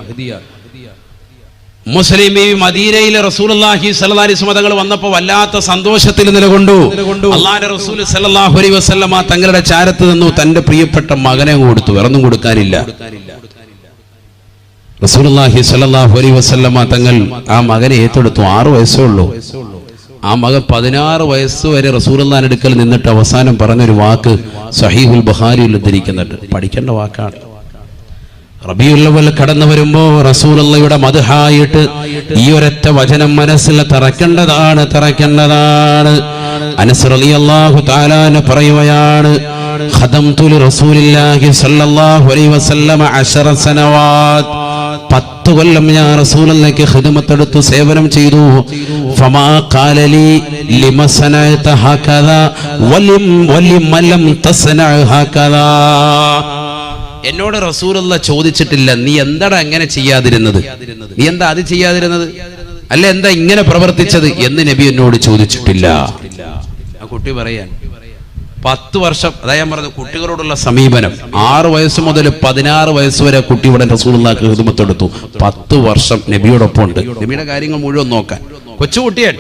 ഉമ്മു സലീം ബീവി മദീനയിലെ റസൂലുള്ളാഹി സ്വല്ലല്ലാഹി അലൈഹി വസല്ലം തങ്ങൾ വന്നപ്പോൾ വല്ലാത്ത സന്തോഷത്തിൽ നിലകൊണ്ടു. അല്ലാഹുവിന്റെ റസൂൽ സ്വല്ലല്ലാഹു അലൈഹി വസല്ലം തങ്ങളുടെ ചാരത്ത് നിന്നു തന്റെ പ്രിയപ്പെട്ട മകനെ കൊടുത്തു. വേറൊന്നും കൊടുക്കാനില്ല. റസൂലുള്ളാഹി സ്വല്ലല്ലാഹു അലൈഹി വസല്ലം തങ്ങൾ ആ മകനെ ഏറ്റെടുത്തു. 6 വയസ്സേ ഉള്ളൂ. ആ മകൻ 16 വയസ്സ് വരെ റസൂലുള്ളാഹിന്റെ അടുക്കൽ നിന്നിട്ട് അവസാനം പറഞ്ഞൊരു വാക്ക് സഹീഹുൽ ബുഖാരിയിൽ ഉദ്ധരിക്കുന്നുണ്ട്. പഠിക്കേണ്ട വാക്കാണ്. റബീഉൽ അവ്വൽ കടന്നു വരുമ്പോ റസൂലുള്ളാഹിയുടെ മദ്ഹായിട്ട് ഈ ഒരൊറ്റ വചനം മനസ്സിൽ തറക്കേണ്ടതാണ്. അനസ് റളിയല്ലാഹു തആല പറയുകയാണ്, ഖദംതു ലിറസൂലില്ലാഹി സ്വല്ലല്ലാഹു അലൈഹി വസല്ലം 10 സനവാത്ത്. 10 കൊല്ലം ഞാൻ റസൂലുള്ളാഹിക്ക് ഖിദ്മത്തെടുത്തു, സേവനം ചെയ്തു. ഫമാ ഖാല ലി ലിമ സനഅത ഹകദാ വലിമ ലം തസ്നഅ ഹകദാ. എന്നോട് റസൂലുള്ള ചോദിച്ചിട്ടില്ല നീ എന്താടാ എങ്ങനെ ചെയ്യാതിരുന്നത്, നീ എന്താ അത് ചെയ്യാതിരുന്നത്, അല്ല എന്താ ഇങ്ങനെ പ്രവർത്തിച്ചത് എന്ന് നബി എന്നോട് ചോദിച്ചിട്ടില്ല. ആ കുട്ടി പറയാൻ 10 വർഷം, അതാ ഞാൻ പറഞ്ഞത് കുട്ടികളോടുള്ള സമീപനം. 6 വയസ്സ് മുതൽ 16 വയസ്സ് വരെ കുട്ടി ഇവിടെ റസൂലുള്ളാഹിക്ക് ഖിദ്മത്തെടുത്തു. 10 വർഷം നബിയോടൊപ്പം ഉണ്ട്, നബിയുടെ കാര്യങ്ങൾ മുഴുവൻ നോക്കാൻ. കൊച്ചുകുട്ടിയാണ്,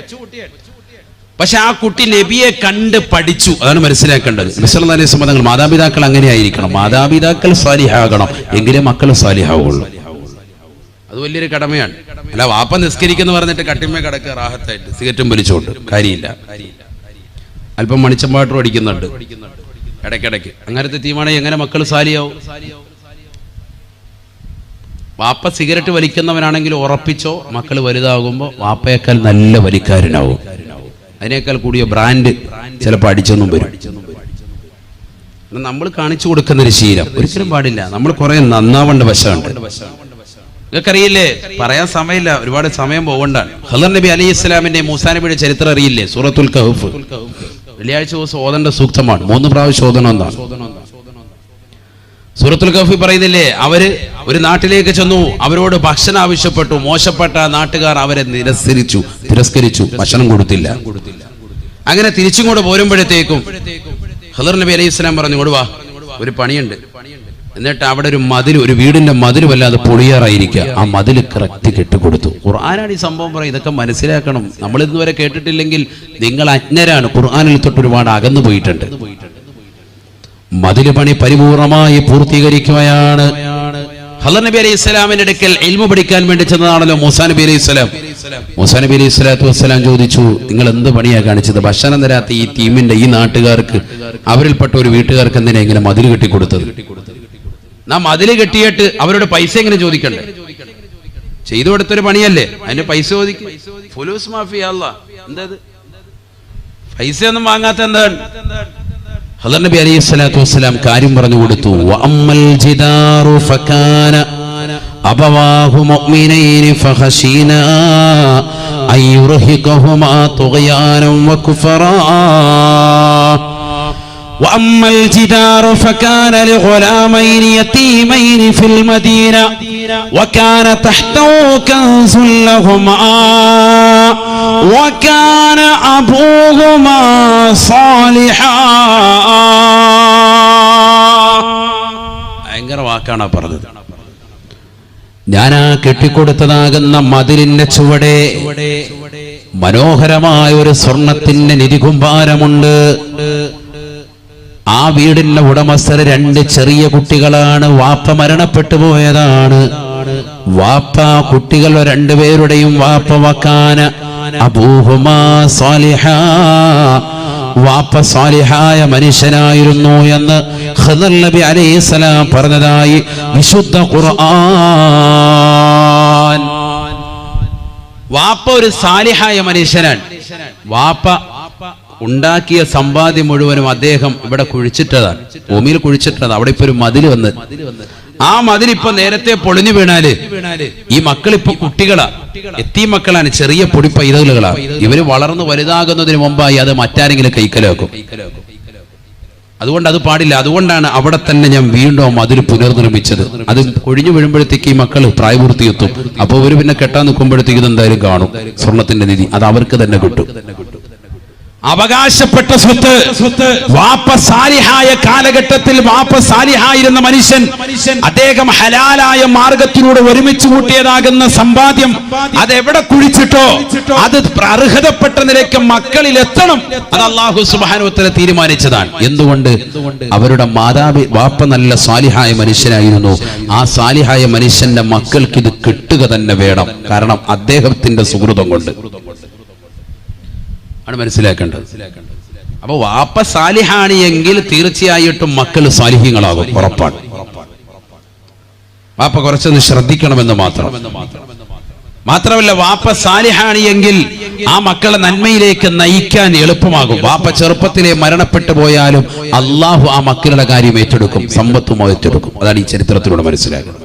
പക്ഷെ ആ കുട്ടി നബിയെ കണ്ട് പഠിച്ചു. അതാണ് മനസ്സിലാക്കേണ്ടത്. നബി സല്ലല്ലാഹു അലൈഹി വസല്ലം തങ്ങൾ മാതാപിതാക്കൾ അങ്ങനെ ആയിരിക്കണം, മാതാപിതാക്കൾ സാലിഹാകണം, എങ്കിലേ മക്കൾ സാലിഹാവുള്ളൂ. അത് വലിയൊരു കടമയാണ്. അല്ല വാപ്പ നിസ്കരിക്കുന്നു പറഞ്ഞിട്ട് കട്ടിന്മേ കിടക്കുക റാഹത്തായിട്ട് സിഗരറ്റും വലിച്ചോണ്ട് കാര്യമില്ല. അല്പം മണിച്ചമ്പാട്ടും അടിക്കുന്നുണ്ട് ഇടയ്ക്കിടയ്ക്ക്. അങ്ങനത്തെ തീമാണെങ്കിൽ എങ്ങനെ മക്കൾ സാലിയാവും? വാപ്പ സിഗരറ്റ് വലിക്കുന്നവനാണെങ്കിൽ ഉറപ്പിച്ചോ മക്കൾ വലുതാകുമ്പോൾ വാപ്പയേക്കാൾ നല്ല വലിക്കാരനാവും. അതിനേക്കാൾ കൂടിയ ബ്രാൻഡ് ചിലപ്പോൾ അടിച്ചൊന്നും വരും. നമ്മൾ കാണിച്ചു കൊടുക്കുന്നൊരു ശീലം ഒരിക്കലും പാടില്ല. നമ്മൾ കുറെ നന്നാവേണ്ട വശമുണ്ട്. നിങ്ങൾക്കറിയില്ലേ, പറയാൻ സമയമില്ല, ഒരുപാട് സമയം പോകണ്ടാണ്. ഖദർ നബി അലൈഹി ഇസ്ലാമിന്റെ മൂസാ നബിയുടെ ചരിത്രം അറിയില്ലേ? സൂറത്തുൽ കഹ്ഫ് വെള്ളിയാഴ്ച ദിവസം ഓതേണ്ട സൂക്തമാണ്. 3 പ്രാവശ്യം ഓതണം എന്നാണ്. സൂറത്തുൽ കഹ്ഫ് പറയുന്നില്ലേ, അവര് ഒരു നാട്ടിലേക്ക് ചെന്നു, അവരോട് ഭക്ഷണം ആവശ്യപ്പെട്ടു. മോശപ്പെട്ട നാട്ടുകാർ അവരെ തിരസ്കരിച്ചു, ഭക്ഷണം കൊടുത്തില്ല. അങ്ങനെ തിരിച്ചും കൂടെ പോരുമ്പോഴത്തേക്കും ഖദർ നബി അലൈഹി ഇസ്ലാം പറഞ്ഞു, ഇങ്ങോട്ട് വാ, ഒരു പണിയുണ്ട്. എന്നിട്ട് അവിടെ ഒരു വീടിന്റെ മതിൽ വല്ലാതെ പൊളിയാറായിരിക്കുക, ആ മതിൽ കറക്റ്റ് കെട്ടിക്കൊടുത്തു. ഖുർആനാണ് ഈ സംഭവം പറയും. ഇതൊക്കെ മനസ്സിലാക്കണം. നമ്മൾ ഇന്നുവരെ കേട്ടിട്ടില്ലെങ്കിൽ നിങ്ങൾ അജ്ഞരാണ്, ഖുർആനിൽ തൊട്ട് ഒരുപാട് അകന്നു പോയിട്ടുണ്ട്. മതിൽ പണി പരിപൂർണമായി പൂർത്തീകരിക്കുകയാണ്. ഖദർ നബി അലൈഹി ഇസ്ലാമിന്റെ അടുക്കൽ ഇൽമു പഠിക്കാൻ വേണ്ടി ചെന്നതാണല്ലോ മൂസാ നബി അലൈഹി ഇസ്ലാം. മൂസാ നബി അലൈഹി സ്വലാത്തു വസ്സലാം ചോദിച്ചു, നിങ്ങൾ എന്ത് പണിയാ കാണിച്ചത്? ഭക്ഷണം തരാത്ത ഈ ടീമിന്റെ ഈ നാട്ടുകാർക്ക്, അവരിൽപ്പെട്ട ഒരു വീട്ടുകാർക്ക് എന്തിനാ ഇങ്ങനെ മതിൽ കെട്ടിക്കൊടുത്തത്? നാം മതില് കെട്ടിയിട്ട് അവരോട് പൈസ എങ്ങനെ ചോദിക്കണ്ടേ? ചെയ്തു കൊടുത്തൊരു പണിയല്ലേ, അതിന് പൈസ ചോദിക്കും. ഫുലൂസ് മാഫിയ എന്താ പൈസ ഒന്നും വാങ്ങാത്ത എന്താണ്? ഖദർ നബി അലൈഹി സ്വലാത്തു വസ്സലാം കാര്യം പറഞ്ഞു കൊടുത്തു. വഅമ്മൽ ജിദാറു ഫകാന അബവാഹു മുഅ്മിനൈനി ഫഖശീനാ അയ്യുർഹിഖഹുമാ തുഗ്യാനം വകുഫറാ. وأما الجدار فكان لغلامين يتيمين في المدينة وكان تحته كنز لهما وكان أبوهما صالحا. ഭയങ്കര വാക്കാണ് പറഞ്ഞത്. ഞാൻ ആ കെട്ടിക്കൊടുത്തതാകുന്ന മതിലിന്റെ ചുവടെ മനോഹരമായ ഒരു സ്വർണത്തിന്റെ നിധികുംഭാരമുണ്ട്. ആ വീടിന്റെ ഉടമസ്ഥർ 2 ചെറിയ കുട്ടികളാണ്. വാപ്പ മരണപ്പെട്ടു പോയതാണ്. വാപ്പ കുട്ടികൾ 2 പേരുടെയും വാപ്പ വക്കാന അബൂഹുമാ സാലിഹാ, വാപ്പ സാലിഹായ മനുഷ്യനായിരുന്നു എന്ന് ഖദർ നബി അലൈഹിസ്സലാം പറഞ്ഞതായി വിശുദ്ധ ഖുർആൻ. വാപ്പ ഒരു സാലിഹായ മനുഷ്യനാണ്. വാപ്പ ഉണ്ടാക്കിയ സമ്പാദ്യം മുഴുവനും അദ്ദേഹം ഇവിടെ കുഴിച്ചിട്ടതാണ്, ഭൂമിയിൽ കുഴിച്ചിട്ടതാണ്. അവിടെ ഇപ്പൊ ഒരു മതിൽ വന്ന്, ആ മതിൽ ഇപ്പൊ നേരത്തെ പൊളിഞ്ഞു വീണാല് ഈ മക്കളിപ്പോ കുട്ടികളാ, എത്തി മക്കളാണ്, ചെറിയ പൊടി പൈതലുകളാണ്. ഇവര് വളർന്നു വലുതാകുന്നതിന് മുമ്പായി അത് മറ്റാരെങ്കിലും കൈക്കലാക്കും. അതുകൊണ്ട് അത് പാടില്ല. അതുകൊണ്ടാണ് അവിടെ തന്നെ ഞാൻ വീണ്ടും മതിൽ പുനർനിർമ്മിച്ചത്. അത് കൊഴിഞ്ഞു വീഴുമ്പോഴത്തേക്ക് ഈ മക്കൾ പ്രായപൂർത്തിയെത്തും. അപ്പൊ ഇവര് പിന്നെ കെട്ടാൻ നിൽക്കുമ്പോഴത്തേക്ക് ഇതെന്തായാലും കാണും, സ്വർണത്തിന്റെ നിധി അത് അവർക്ക് തന്നെ കിട്ടും. അവകാശപ്പെട്ട സ്വത്ത് വാപ്പ സാലിഹായ കാലഘട്ടത്തിൽ വാപ്പ സാലിഹായിരുന്ന മനുഷ്യൻ, അദ്ദേഹം ഹലാലായ മാർഗത്തിലൂടെ ഒരുമിച്ച് കൂട്ടിയതാകുന്ന സമ്പാദ്യം അതെവിടെ കുഴിച്ചിട്ടോ അത് അർഹതപ്പെട്ട നിലയ്ക്ക് മക്കളിൽ എത്തണം. അത് അല്ലാഹു സുബ്ഹാനഹു വ തആല തീരുമാനിച്ചതാണ്. എന്തുകൊണ്ട്? അവരുടെ വാപ്പ നല്ല സാലിഹായ മനുഷ്യനായിരുന്നു. ആ സാലിഹായ മനുഷ്യന്റെ മക്കൾക്ക് ഇത് കിട്ടുക തന്നെ വേണം. കാരണം അദ്ദേഹത്തിന്റെ സുഹൃതം കൊണ്ട് ആണ് മനസ്സിലാക്കേണ്ടത്. അപ്പൊ വാപ്പ സാലിഹാണ് എങ്കിൽ തീർച്ചയായിട്ടും മക്കൾ സാലിഹ്യങ്ങളാകും, ഉറപ്പാണ്. വാപ്പ കുറച്ചൊന്ന് ശ്രദ്ധിക്കണമെന്ന് മാത്രമല്ല വാപ്പ സാലിഹാണ് എങ്കിൽ ആ മക്കളെ നന്മയിലേക്ക് നയിക്കാൻ എളുപ്പമാകും. വാപ്പ ചെറുപ്പത്തിലെ മരണപ്പെട്ടു പോയാലും അള്ളാഹു ആ മക്കളുടെ കാര്യം ഏറ്റെടുക്കും, സമ്പത്തും ഏറ്റെടുക്കും. അതാണ് ഈ ചരിത്രത്തിലൂടെ മനസ്സിലാക്കുന്നത്.